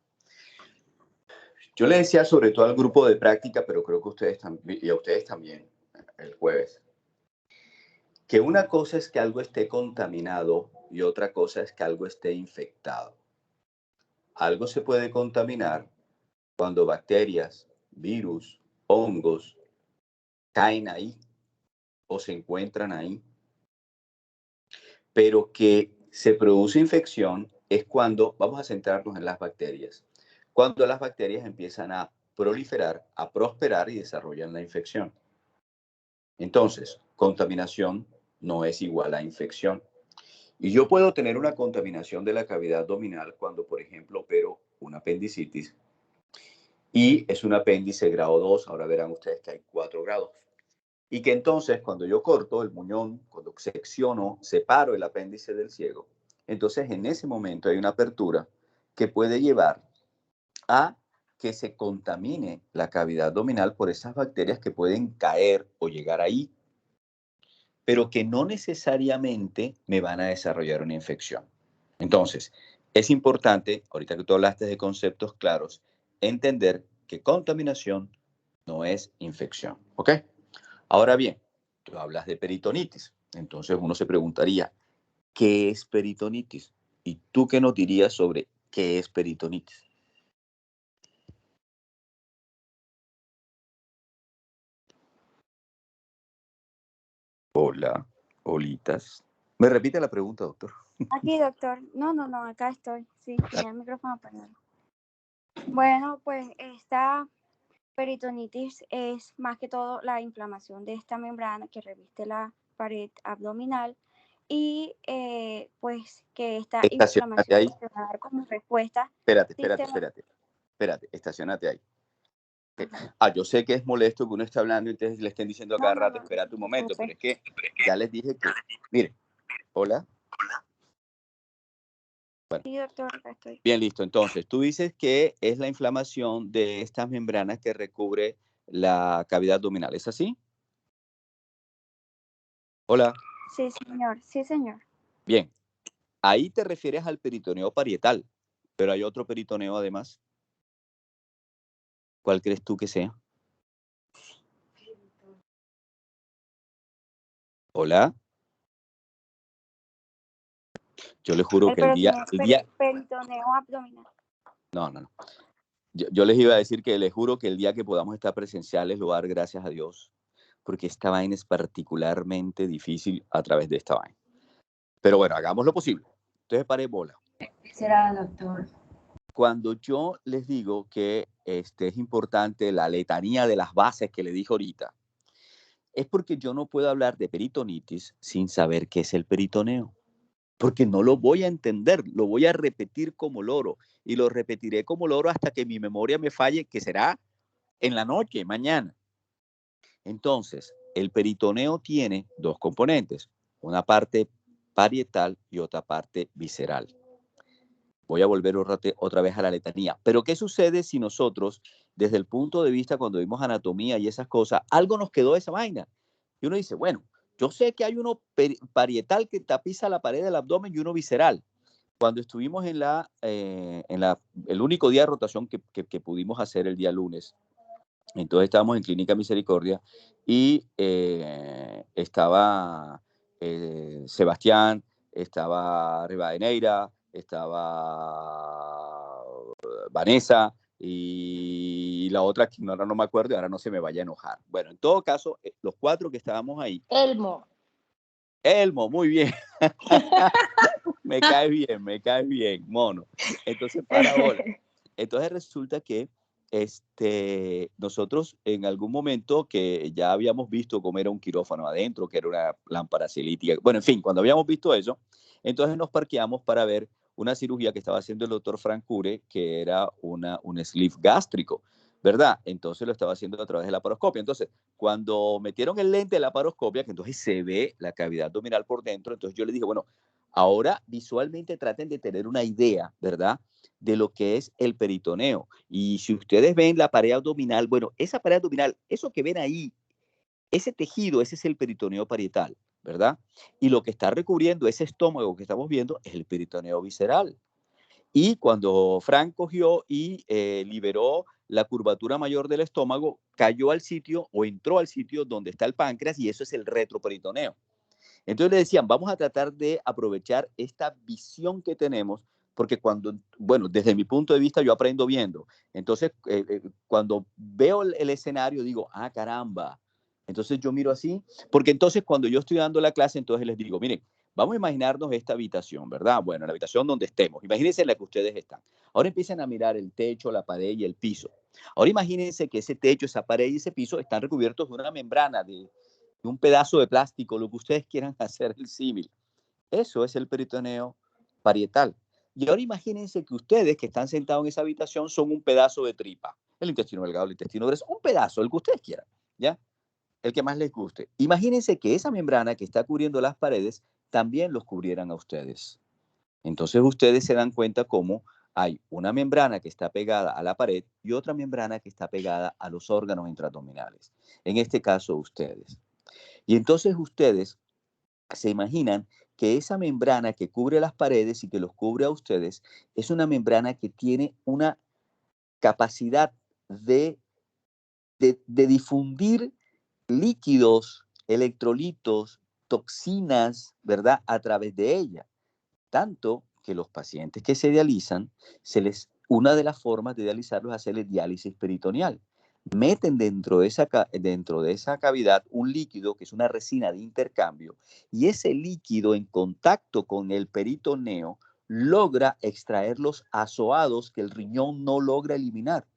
Yo le decía sobre todo al grupo de práctica, pero creo que ustedes también, y a ustedes también, el jueves, que una cosa es que algo esté contaminado y otra cosa es que algo esté infectado. Algo se puede contaminar cuando bacterias, virus, hongos caen ahí o se encuentran ahí. Pero que se produce infección es cuando, vamos a centrarnos en las bacterias, cuando las bacterias empiezan a proliferar, a prosperar y desarrollan la infección. Entonces, contaminación no es igual a infección. Y yo puedo tener una contaminación de la cavidad abdominal cuando, por ejemplo, opero una apendicitis y es un apéndice grado 2, ahora verán ustedes que hay 4 grados. Y que entonces cuando yo corto el muñón, cuando secciono, separo el apéndice del ciego, entonces en ese momento hay una apertura que puede llevar a que se contamine la cavidad abdominal por esas bacterias que pueden caer o llegar ahí, pero que no necesariamente me van a desarrollar una infección. Entonces, es importante, ahorita que tú hablaste de conceptos claros, entender que contaminación no es infección, ¿ok? Ahora bien, tú hablas de peritonitis, entonces uno se preguntaría, ¿qué es peritonitis? ¿Y tú qué nos dirías sobre qué es peritonitis? Hola, olitas. ¿Me repite la pregunta, doctor? Aquí, doctor. No, acá estoy. Sí, tenía el micrófono apagado. Bueno, pues esta peritonitis es más que todo la inflamación de esta membrana que reviste la pared abdominal y pues que esta inflamación ahí. se va a dar como respuesta. Espérate, estacionate ahí. Yo sé que es molesto que uno esté hablando y entonces le estén diciendo a cada rato, espérate un momento, pero es que ya les dije que, mire, hola. Bueno, sí, doctor, acá estoy. Bien, listo. Entonces, tú dices que es la inflamación de estas membranas que recubre la cavidad abdominal, ¿es así? Hola. Sí, señor. Sí, señor. Bien. Ahí te refieres al peritoneo parietal, pero hay otro peritoneo además. ¿Cuál crees tú que sea? Hola. Yo les juro que el día... Peritoneo abdominal. No. Yo les iba a decir que les juro que el día que podamos estar presenciales lo voy a dar gracias a Dios, porque esta vaina es particularmente difícil a través de esta vaina. Pero bueno, hagamos lo posible. Entonces pare bola. Será, doctor. Cuando yo les digo que es importante la letanía de las bases que le dije ahorita, es porque yo no puedo hablar de peritonitis sin saber qué es el peritoneo. Porque no lo voy a entender, lo voy a repetir como loro y lo repetiré como loro hasta que mi memoria me falle, que será en la noche, mañana. Entonces, el peritoneo tiene 2 componentes, una parte parietal y otra parte visceral. Voy a volver otra vez a la letanía. Pero ¿qué sucede si nosotros, desde el punto de vista cuando vimos anatomía y esas cosas, algo nos quedó de esa vaina? Y uno dice, bueno, yo sé que hay uno parietal que tapiza la pared del abdomen y uno visceral. Cuando estuvimos en el único día de rotación que pudimos hacer el día lunes, entonces estábamos en Clínica Misericordia y estaba Sebastián, estaba Rivadeneira, estaba Vanessa y la otra que ahora no me acuerdo y ahora no se me vaya a enojar. Bueno, en todo caso, los 4 que estábamos ahí. Elmo, muy bien. me caes bien, mono. Entonces, Entonces resulta que nosotros en algún momento que ya habíamos visto cómo era un quirófano adentro, que era una lámpara cilítica, bueno, en fin, cuando habíamos visto eso, entonces nos parqueamos para ver una cirugía que estaba haciendo el doctor Frank Cure, que era un sleeve gástrico, ¿verdad? Entonces lo estaba haciendo a través de la laparoscopia. Entonces, cuando metieron el lente de la laparoscopia, que entonces se ve la cavidad abdominal por dentro, entonces yo le dije, bueno, Ahora, visualmente traten de tener una idea, ¿verdad?, de lo que es el peritoneo. Y si ustedes ven la pared abdominal, bueno, esa pared abdominal, eso que ven ahí, ese tejido, ese es el peritoneo parietal, ¿verdad? Y lo que está recubriendo ese estómago que estamos viendo es el peritoneo visceral. Y cuando Frank cogió y liberó la curvatura mayor del estómago, cayó al sitio o entró al sitio donde está el páncreas, y eso es el retroperitoneo. Entonces le decían, vamos a tratar de aprovechar esta visión que tenemos, porque bueno, desde mi punto de vista yo aprendo viendo. Entonces, cuando veo el escenario digo, ah, caramba. Entonces yo miro así, porque entonces cuando yo estoy dando la clase, entonces les digo, miren, vamos a imaginarnos esta habitación, ¿verdad? Bueno, la habitación donde estemos. Imagínense en la que ustedes están. Ahora empiecen a mirar el techo, la pared y el piso. Ahora imagínense que ese techo, esa pared y ese piso están recubiertos de una membrana, de un pedazo de plástico, lo que ustedes quieran hacer el símil. Eso es el peritoneo parietal. Y ahora imagínense que ustedes que están sentados en esa habitación son un pedazo de tripa. El intestino delgado, el intestino grueso, un pedazo, el que ustedes quieran, ¿ya? El que más les guste. Imagínense que esa membrana que está cubriendo las paredes también los cubrieran a ustedes. Entonces ustedes se dan cuenta cómo hay una membrana que está pegada a la pared y otra membrana que está pegada a los órganos intraabdominales. En este caso, ustedes. Y entonces ustedes se imaginan que esa membrana que cubre las paredes y que los cubre a ustedes es una membrana que tiene una capacidad de difundir líquidos, electrolitos, toxinas, ¿verdad?, a través de ella. Tanto que los pacientes que se dializan, una de las formas de dializarlos es hacerles diálisis peritoneal. Meten dentro de esa cavidad un líquido que es una resina de intercambio, y ese líquido en contacto con el peritoneo logra extraer los azoados que el riñón no logra eliminar.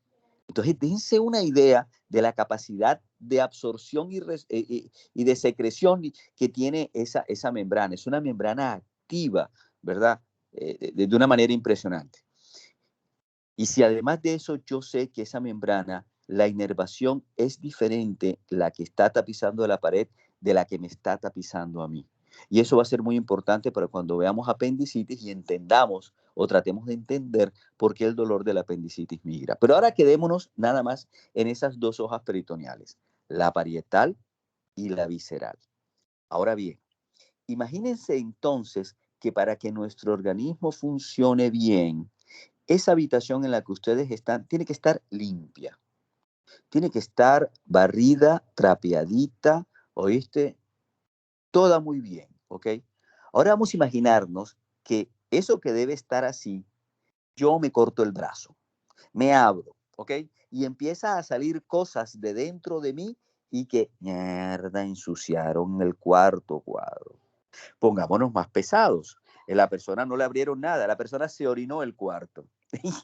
Entonces, dense una idea de la capacidad de absorción y de secreción que tiene esa membrana. Es una membrana activa, ¿verdad? De una manera impresionante. Y si además de eso yo sé que esa membrana, la inervación es diferente, la que está tapizando la pared de la que me está tapizando a mí. Y eso va a ser muy importante para cuando veamos apendicitis y entendamos o tratemos de entender por qué el dolor de la apendicitis migra. Pero ahora quedémonos nada más en esas dos hojas peritoneales, la parietal y la visceral. Ahora bien, imagínense entonces que para que nuestro organismo funcione bien, esa habitación en la que ustedes están tiene que estar limpia, tiene que estar barrida, trapeadita, ¿oíste? Toda muy bien, ¿ok? Ahora vamos a imaginarnos que eso que debe estar así, yo me corto el brazo, me abro, ¿ok? Y empieza a salir cosas de dentro de mí y que, mierda, ensuciaron el cuarto cuadro. Pongámonos más pesados. La persona no le abrieron nada, la persona se orinó el cuarto.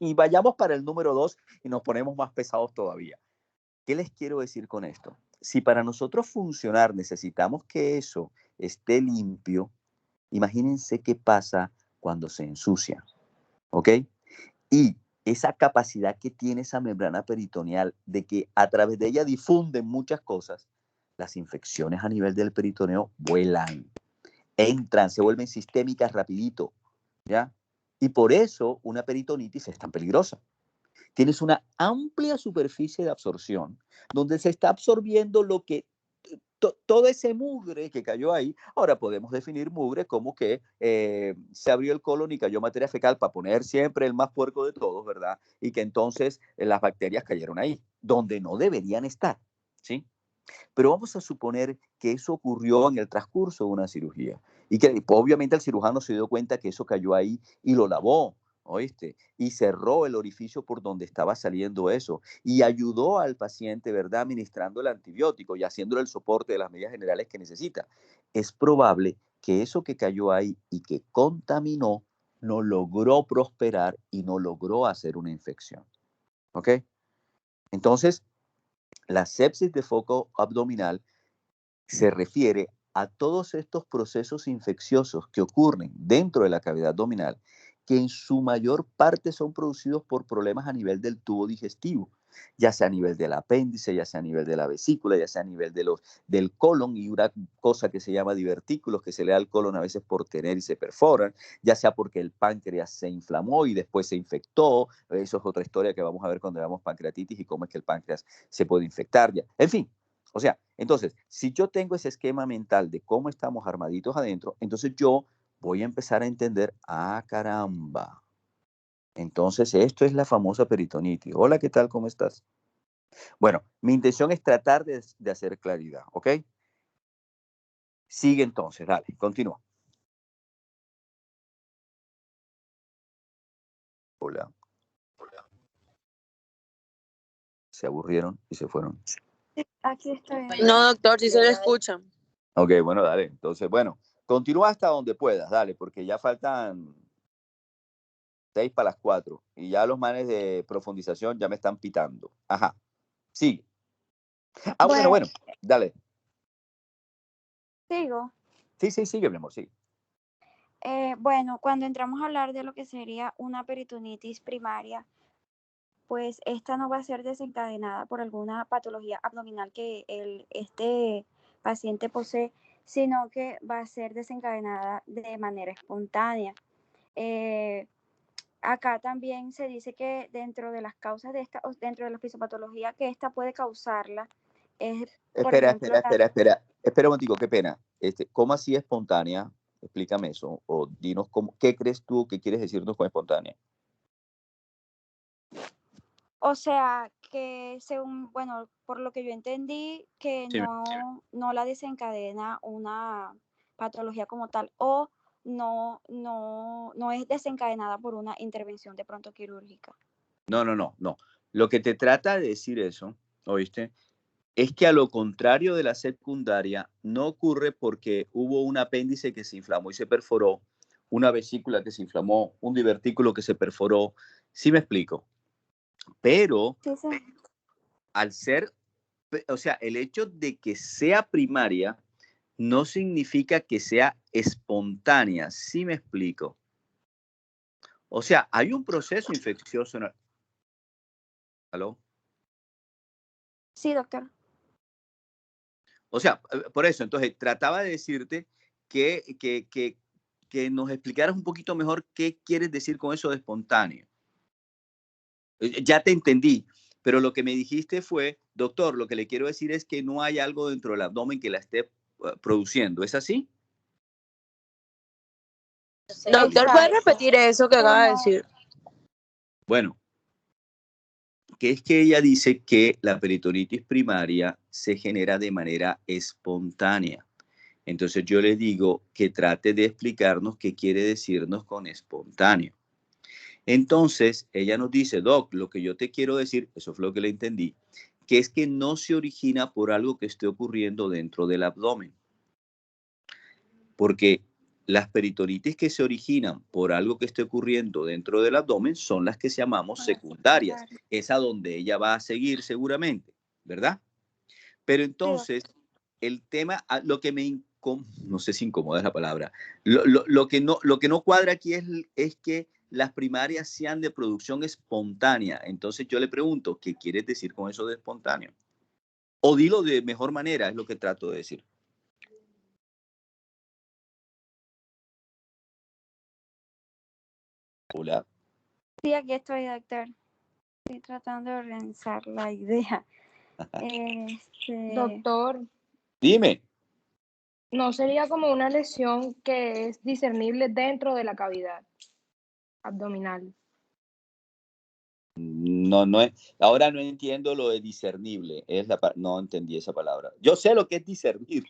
Y vayamos para el número 2 y nos ponemos más pesados todavía. ¿Qué les quiero decir con esto? Si para nosotros funcionar necesitamos que eso esté limpio, imagínense qué pasa cuando se ensucia, ¿ok? Y esa capacidad que tiene esa membrana peritoneal de que a través de ella difunden muchas cosas, las infecciones a nivel del peritoneo vuelan, entran, se vuelven sistémicas rapidito, ¿ya? Y por eso una peritonitis es tan peligrosa. Tienes una amplia superficie de absorción donde se está absorbiendo lo que todo ese mugre que cayó ahí. Ahora podemos definir mugre como que se abrió el colon y cayó materia fecal, para poner siempre el más puerco de todos, ¿verdad? Y que entonces las bacterias cayeron ahí, donde no deberían estar, ¿sí? Pero vamos a suponer que eso ocurrió en el transcurso de una cirugía y que obviamente el cirujano se dio cuenta que eso cayó ahí y lo lavó, ¿oíste? Y cerró el orificio por donde estaba saliendo eso y ayudó al paciente, ¿verdad?, administrando el antibiótico y haciéndole el soporte de las medidas generales que necesita. Es probable que eso que cayó ahí y que contaminó no logró prosperar y no logró hacer una infección, ¿ok? Entonces, la sepsis de foco abdominal se refiere a todos estos procesos infecciosos que ocurren dentro de la cavidad abdominal, que en su mayor parte son producidos por problemas a nivel del tubo digestivo. ya sea a nivel del apéndice, ya sea a nivel de la vesícula, ya sea a nivel del colon, y una cosa que se llama divertículos que se le da al colon a veces por tener y se perforan, ya sea porque el páncreas se inflamó y después se infectó. Eso es otra historia que vamos a ver cuando veamos pancreatitis y cómo es que el páncreas se puede infectar. Ya. En fin, o sea, entonces, si yo tengo ese esquema mental de cómo estamos armaditos adentro, entonces yo voy a empezar a entender, caramba. Entonces, esto es la famosa peritonitis. Hola, ¿qué tal? ¿Cómo estás? Bueno, mi intención es tratar de hacer claridad, ¿ok? Sigue entonces, dale, continúa. Hola. Se aburrieron y se fueron. Aquí estoy. No, doctor, si se lo escuchan. Ok, bueno, dale. Entonces, bueno, continúa hasta donde puedas, dale, porque ya faltan 6 para las 4 y ya los manes de profundización ya me están pitando. Ajá, sigue. Bueno, dale. ¿Sigo? Sí, sigue, mi amor, sigue. Bueno, cuando entramos a hablar de lo que sería una peritonitis primaria, pues esta no va a ser desencadenada por alguna patología abdominal que este paciente posee, sino que va a ser desencadenada de manera espontánea. Acá también se dice que dentro de las causas de esta, dentro de la fisiopatología que esta puede causarla, es, por ejemplo, Espera un momentico, qué pena. ¿Cómo así espontánea? Explícame eso, o dinos qué crees tú que quieres decirnos con espontánea. O sea, que según, bueno, por lo que yo entendí, que Sí. no la desencadena una patología como tal, o no es desencadenada por una intervención de pronto quirúrgica. No. Lo que te trata de decir eso, ¿oíste? Es que a lo contrario de la secundaria, no ocurre porque hubo un apéndice que se inflamó y se perforó, una vesícula que se inflamó, un divertículo que se perforó. ¿Sí me explico? Pero Sí. al ser, o sea, el hecho de que sea primaria no significa que sea espontánea. ¿Sí me explico? O sea, hay un proceso infeccioso. ¿Aló? Sí, doctor. O sea, por eso, entonces, trataba de decirte que nos explicaras un poquito mejor qué quieres decir con eso de espontáneo. Ya te entendí, pero lo que me dijiste fue, doctor, lo que le quiero decir es que no hay algo dentro del abdomen que la esté produciendo. ¿Es así? Doctor, ¿puede repetir eso que acaba de decir? Bueno, que es que ella dice que la peritonitis primaria se genera de manera espontánea. Entonces yo le digo que trate de explicarnos qué quiere decirnos con espontáneo. Entonces ella nos dice, Doc, lo que yo te quiero decir, eso fue lo que le entendí, que es que no se origina por algo que esté ocurriendo dentro del abdomen. Porque las peritonitis que se originan por algo que esté ocurriendo dentro del abdomen son las que llamamos secundarias. Es a donde ella va a seguir seguramente, ¿verdad? Pero entonces, el tema, lo que no sé si incomoda es la palabra, lo que no cuadra aquí es que las primarias sean de producción espontánea. Entonces yo le pregunto, ¿qué quieres decir con eso de espontáneo? O dilo de mejor manera, es lo que trato de decir. Hola. Sí, aquí estoy, doctor. Estoy tratando de organizar la idea. Doctor. Dime. ¿No sería como una lesión que es discernible dentro de la cavidad abdominal? No es. Ahora no entiendo lo de discernible. No entendí esa palabra. Yo sé lo que es discernir.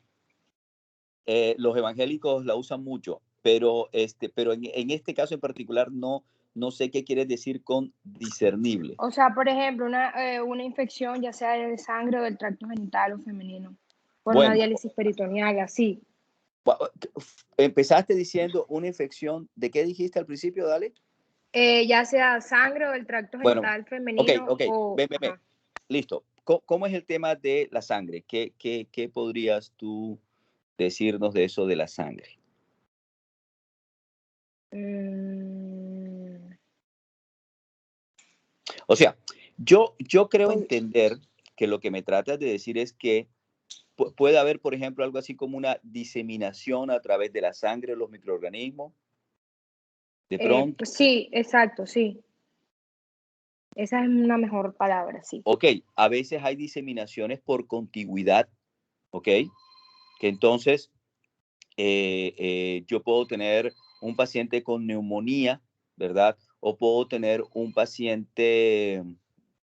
Los evangélicos la usan mucho, pero en este caso en particular no sé qué quieres decir con discernible. O sea, por ejemplo, una infección ya sea de sangre o del tracto genital o femenino, por una diálisis peritoneal, así. Empezaste diciendo una infección, ¿de qué dijiste al principio, Dale? Ya sea sangre o del tracto genital femenino. Ok, ven. Listo. ¿Cómo es el tema de la sangre? ¿Qué podrías tú decirnos de eso de la sangre? O sea, Yo creo entender que lo que me tratas de decir es que puede haber, por ejemplo, algo así como una diseminación a través de la sangre de los microorganismos. De pronto. Sí, exacto, sí. Esa es una mejor palabra, sí. Ok, a veces hay diseminaciones por contigüidad, ok, que entonces yo puedo tener un paciente con neumonía, ¿verdad? O puedo tener un paciente,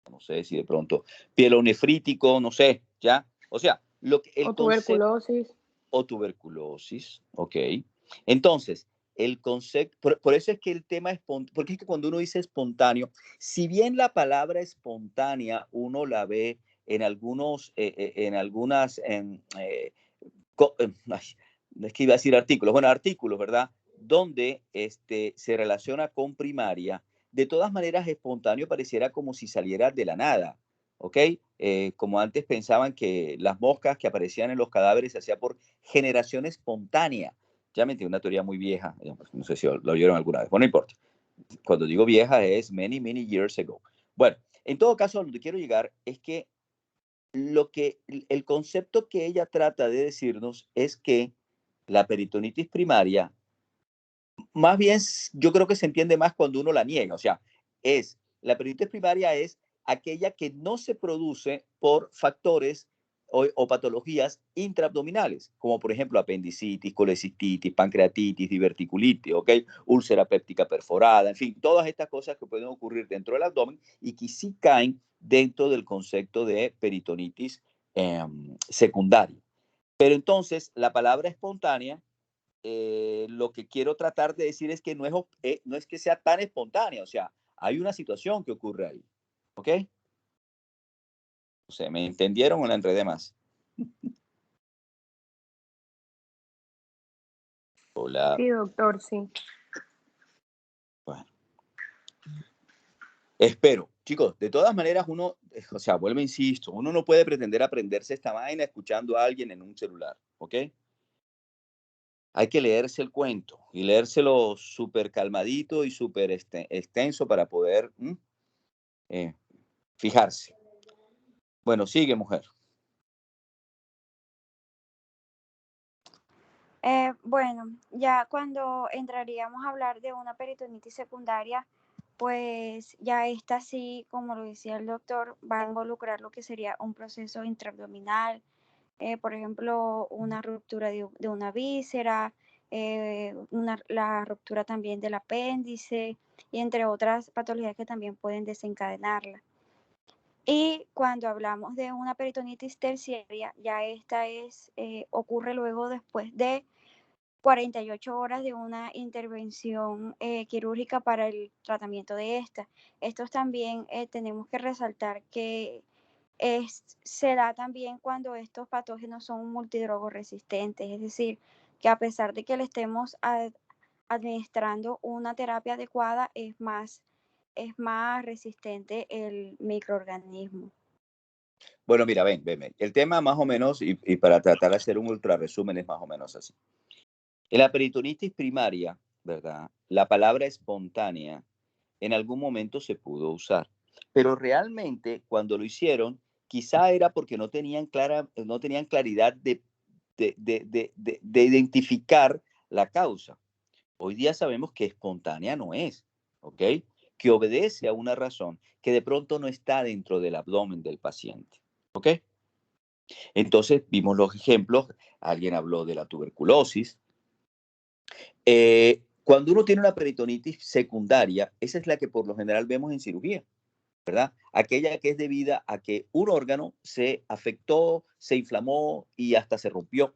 no sé si de pronto, pielonefrítico, no sé, ¿ya? O sea, o tuberculosis. O tuberculosis, ok. Entonces, el concepto, por eso es que el tema es, porque es que cuando uno dice espontáneo, si bien la palabra espontánea uno la ve en algunos, en algunas, es que iba a decir artículos, bueno, artículos, ¿verdad? Donde se relaciona con primaria, de todas maneras espontáneo pareciera como si saliera de la nada, ¿ok? Como antes pensaban que las moscas que aparecían en los cadáveres se hacía por generación espontánea. Ya me entiendo, una teoría muy vieja, no sé si lo oyeron alguna vez, bueno, no importa. Cuando digo vieja es many, many years ago. Bueno, en todo caso, a donde quiero llegar es que el concepto que ella trata de decirnos es que la peritonitis primaria, más bien yo creo que se entiende más cuando uno la niega, o sea, la peritonitis primaria es aquella que no se produce por factores o patologías intraabdominales, como por ejemplo apendicitis, colecistitis, pancreatitis, diverticulitis, ¿ok? Úlcera péptica perforada, en fin, todas estas cosas que pueden ocurrir dentro del abdomen y que sí caen dentro del concepto de peritonitis secundaria. Pero entonces, la palabra espontánea, lo que quiero tratar de decir es que no es que sea tan espontánea, o sea, hay una situación que ocurre ahí, ¿ok? O sea, ¿me entendieron o la enredé más? Hola. Sí, doctor, sí. Bueno. Espero. Chicos, de todas maneras uno, o sea, vuelvo, insisto, uno no puede pretender aprenderse esta vaina escuchando a alguien en un celular, ¿ok? Hay que leerse el cuento y leérselo súper calmadito y súper extenso para poder fijarse. Bueno, sigue, mujer. Bueno, ya cuando entraríamos a hablar de una peritonitis secundaria, pues ya esta sí, como lo decía el doctor, va a involucrar lo que sería un proceso intraabdominal, por ejemplo, una ruptura de una víscera, la ruptura también del apéndice y entre otras patologías que también pueden desencadenarla. Y cuando hablamos de una peritonitis terciaria, ya esta ocurre luego después de 48 horas de una intervención quirúrgica para el tratamiento de esta. Estos también tenemos que resaltar que se da también cuando estos patógenos son multidrogoresistentes, es decir, que a pesar de que le estemos administrando una terapia adecuada, es más resistente el microorganismo. Bueno, mira, ven. El tema más o menos, y para tratar de hacer un ultra resumen, es más o menos así. En la peritonitis primaria, ¿verdad? La palabra espontánea en algún momento se pudo usar, pero realmente cuando lo hicieron, quizá era porque no tenían claridad de identificar la causa. Hoy día sabemos que espontánea no es, ¿ok? Que obedece a una razón que de pronto no está dentro del abdomen del paciente, ¿ok? Entonces vimos los ejemplos, alguien habló de la tuberculosis. Cuando uno tiene una peritonitis secundaria, esa es la que por lo general vemos en cirugía, ¿verdad? Aquella que es debida a que un órgano se afectó, se inflamó y hasta se rompió.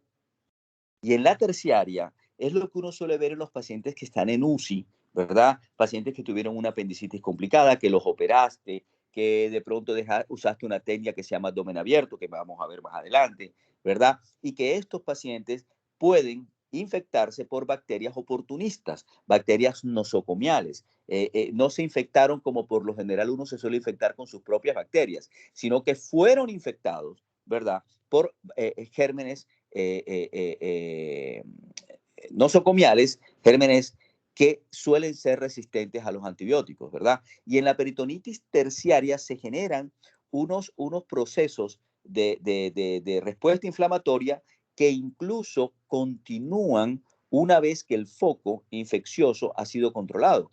Y en la terciaria es lo que uno suele ver en los pacientes que están en UCI, ¿verdad? Pacientes que tuvieron una apendicitis complicada, que los operaste, que de pronto usaste una técnica que se llama abdomen abierto, que vamos a ver más adelante, ¿verdad? Y que estos pacientes pueden infectarse por bacterias oportunistas, bacterias nosocomiales. No se infectaron como por lo general uno se suele infectar con sus propias bacterias, sino que fueron infectados, ¿verdad? Por gérmenes nosocomiales, gérmenes que suelen ser resistentes a los antibióticos, ¿verdad? Y en la peritonitis terciaria se generan unos procesos de respuesta inflamatoria que incluso continúan una vez que el foco infeccioso ha sido controlado.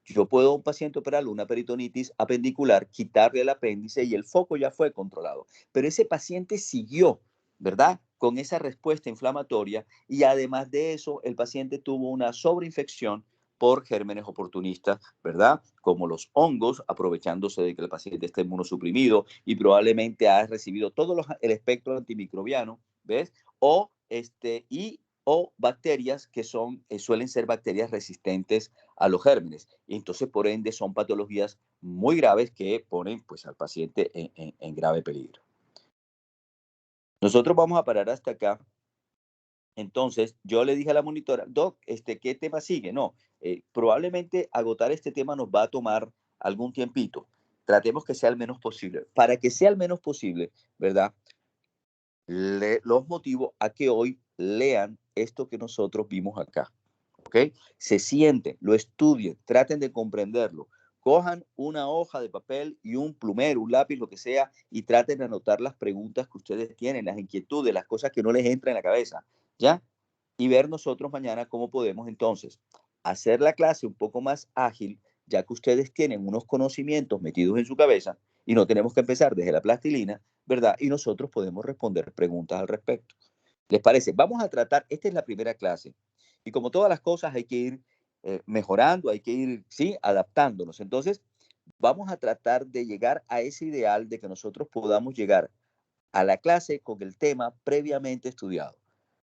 Yo puedo a un paciente operarle una peritonitis apendicular, quitarle el apéndice y el foco ya fue controlado. Pero ese paciente siguió, ¿verdad?, con esa respuesta inflamatoria y además de eso, el paciente tuvo una sobreinfección por gérmenes oportunistas, ¿verdad? Como los hongos, aprovechándose de que el paciente está inmunosuprimido y probablemente ha recibido todo el espectro antimicrobiano, ¿ves? O bacterias que suelen ser bacterias resistentes a los gérmenes. Y entonces, por ende, son patologías muy graves que ponen pues, al paciente en grave peligro. Nosotros vamos a parar hasta acá. Entonces, yo le dije a la monitora, Doc, ¿qué tema sigue? No, probablemente agotar este tema nos va a tomar algún tiempito. Tratemos que sea el menos posible. Para que sea el menos posible, ¿verdad? Los motivo a que hoy lean esto que nosotros vimos acá, ¿ok? Se sienten, lo estudien, traten de comprenderlo. Cojan una hoja de papel y un plumero, un lápiz, lo que sea, y traten de anotar las preguntas que ustedes tienen, las inquietudes, las cosas que no les entran en la cabeza, ¿ya? Y ver nosotros mañana cómo podemos entonces hacer la clase un poco más ágil, ya que ustedes tienen unos conocimientos metidos en su cabeza y no tenemos que empezar desde la plastilina, ¿verdad? Y nosotros podemos responder preguntas al respecto. ¿Les parece? Vamos a tratar, esta es la primera clase. Y como todas las cosas hay que ir mejorando, hay que ir, ¿sí?, adaptándonos. Entonces, vamos a tratar de llegar a ese ideal de que nosotros podamos llegar a la clase con el tema previamente estudiado.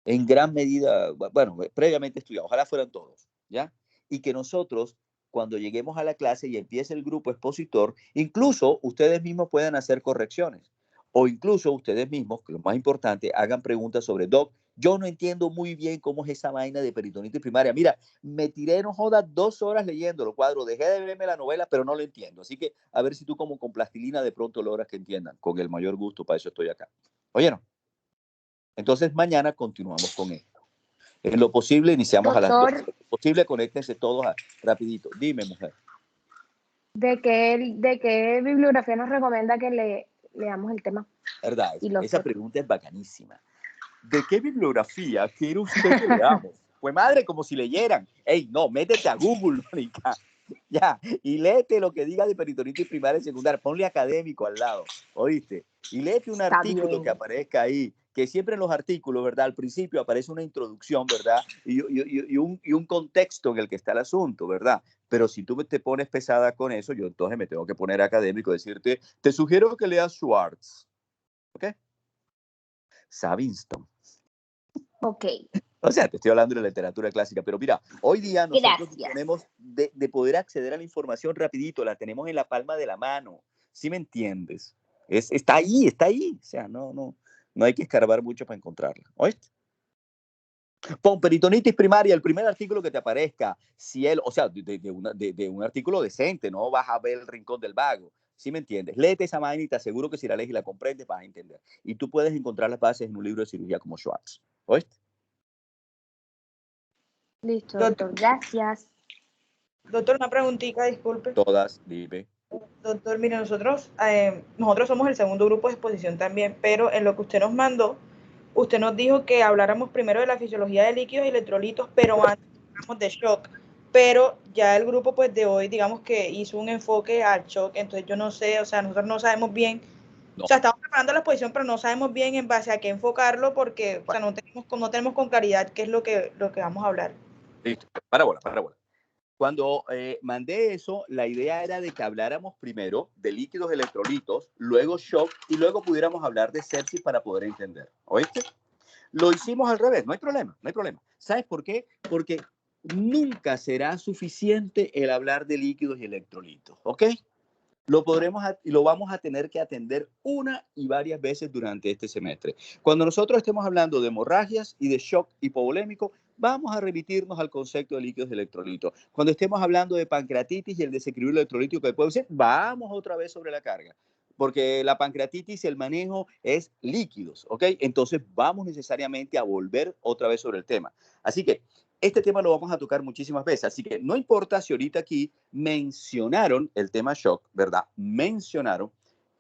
En gran medida, bueno, previamente estudiado, ojalá fueran todos, ¿ya? Y que nosotros, cuando lleguemos a la clase y empiece el grupo expositor, incluso ustedes mismos puedan hacer correcciones. O incluso ustedes mismos, que lo más importante, hagan preguntas sobre, Doc, yo no entiendo muy bien cómo es esa vaina de peritonitis primaria. Mira, me tiré, no jodas, 2 horas leyendo los cuadros, dejé de verme la novela, pero no lo entiendo. Así que a ver si tú como con plastilina de pronto logras que entiendan. Con el mayor gusto, para eso estoy acá. ¿Oyeron? Entonces mañana continuamos con esto. En lo posible iniciamos a las 2. En lo posible conéctense todos rapidito. Dime, mujer. ¿De qué bibliografía nos recomienda que leamos el tema? ¿Verdad? Esa pregunta es bacanísima. ¿De qué bibliografía quiere usted que leamos? Pues madre, como si leyeran. Ey, no, métete a Google, Mónica. Ya, y léete lo que diga de peritonitis primaria y secundaria. Ponle académico al lado, ¿oíste? Y léete un artículo que aparezca ahí, que siempre en los artículos, ¿verdad? Al principio aparece una introducción, ¿verdad? Y un contexto en el que está el asunto, ¿verdad? Pero si tú te pones pesada con eso, yo entonces me tengo que poner académico, decirte, te sugiero que leas Schwartz, ¿ok? Savinston. Ok. O sea, te estoy hablando de la literatura clásica, pero mira, hoy día nosotros tenemos de poder acceder a la información rapidito, la tenemos en la palma de la mano, ¿sí me entiendes? Está ahí, o sea, no hay que escarbar mucho para encontrarla, ¿oíste? Pon peritonitis primaria, el primer artículo que te aparezca, o sea, de un artículo decente, no vas a ver el rincón del vago, ¿sí me entiendes? Léete esa vaina y te aseguro que si la lees y la comprendes vas a entender. Y tú puedes encontrar las bases en un libro de cirugía como Schwartz, ¿oíste? Listo, doctor. Gracias. Doctor, una preguntita, disculpe. Todas, dime. Doctor, mire, nosotros somos el segundo grupo de exposición también, pero en lo que usted nos mandó, usted nos dijo que habláramos primero de la fisiología de líquidos y electrolitos, pero antes hablamos de shock. Pero ya el grupo pues de hoy, digamos que hizo un enfoque al shock, entonces yo no sé, o sea, nosotros no sabemos bien, o sea, estamos preparando la exposición, pero no sabemos bien en base a qué enfocarlo, porque o sea, no tenemos con claridad qué es lo que vamos a hablar. Listo, para bola. Cuando mandé eso, la idea era de que habláramos primero de líquidos electrolitos, luego shock y luego pudiéramos hablar de sepsis para poder entender. ¿Oíste? Lo hicimos al revés, no hay problema. ¿Sabes por qué? Porque nunca será suficiente el hablar de líquidos y electrolitos, ¿ok? Lo vamos a tener que atender una y varias veces durante este semestre. Cuando nosotros estemos hablando de hemorragias y de shock hipovolémico, vamos a remitirnos al concepto de líquidos y electrolitos. Cuando estemos hablando de pancreatitis y el desequilibrio electrolítico que puede ser, vamos otra vez sobre la carga. Porque la pancreatitis, el manejo es líquidos, ¿ok? Entonces vamos necesariamente a volver otra vez sobre el tema. Así que este tema lo vamos a tocar muchísimas veces, así que no importa si ahorita aquí mencionaron el tema shock, ¿verdad? Mencionaron,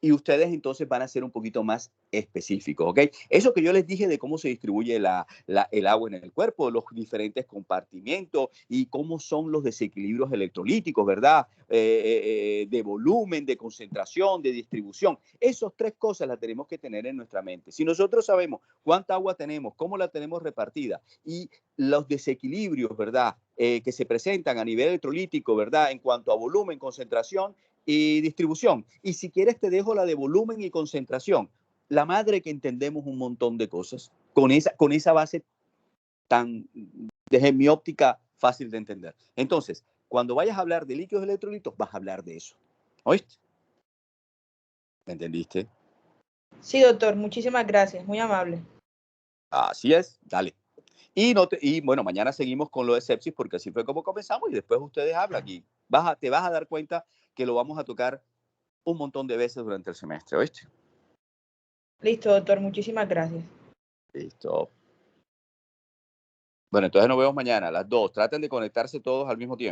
y ustedes entonces van a ser un poquito más específicos, ¿ok? Eso que yo les dije de cómo se distribuye el agua en el cuerpo, los diferentes compartimentos y cómo son los desequilibrios electrolíticos, ¿verdad? De volumen, de concentración, de distribución. Esas tres cosas las tenemos que tener en nuestra mente. Si nosotros sabemos cuánta agua tenemos, cómo la tenemos repartida y los desequilibrios, ¿verdad? Que se presentan a nivel electrolítico, ¿verdad? En cuanto a volumen, concentración y distribución. Y si quieres te dejo la de volumen y concentración. La madre que entendemos un montón de cosas con esa base tan, desde mi óptica, fácil de entender. Entonces, cuando vayas a hablar de líquidos electrolitos, vas a hablar de eso. ¿Oíste? ¿Me entendiste? Sí, doctor. Muchísimas gracias. Muy amable. Así es. Dale. Y bueno, mañana seguimos con lo de sepsis porque así fue como comenzamos y después ustedes hablan y te vas a dar cuenta que lo vamos a tocar un montón de veces durante el semestre, ¿oíste? Listo, doctor. Muchísimas gracias. Listo. Bueno, entonces nos vemos mañana a las 2. Traten de conectarse todos al mismo tiempo.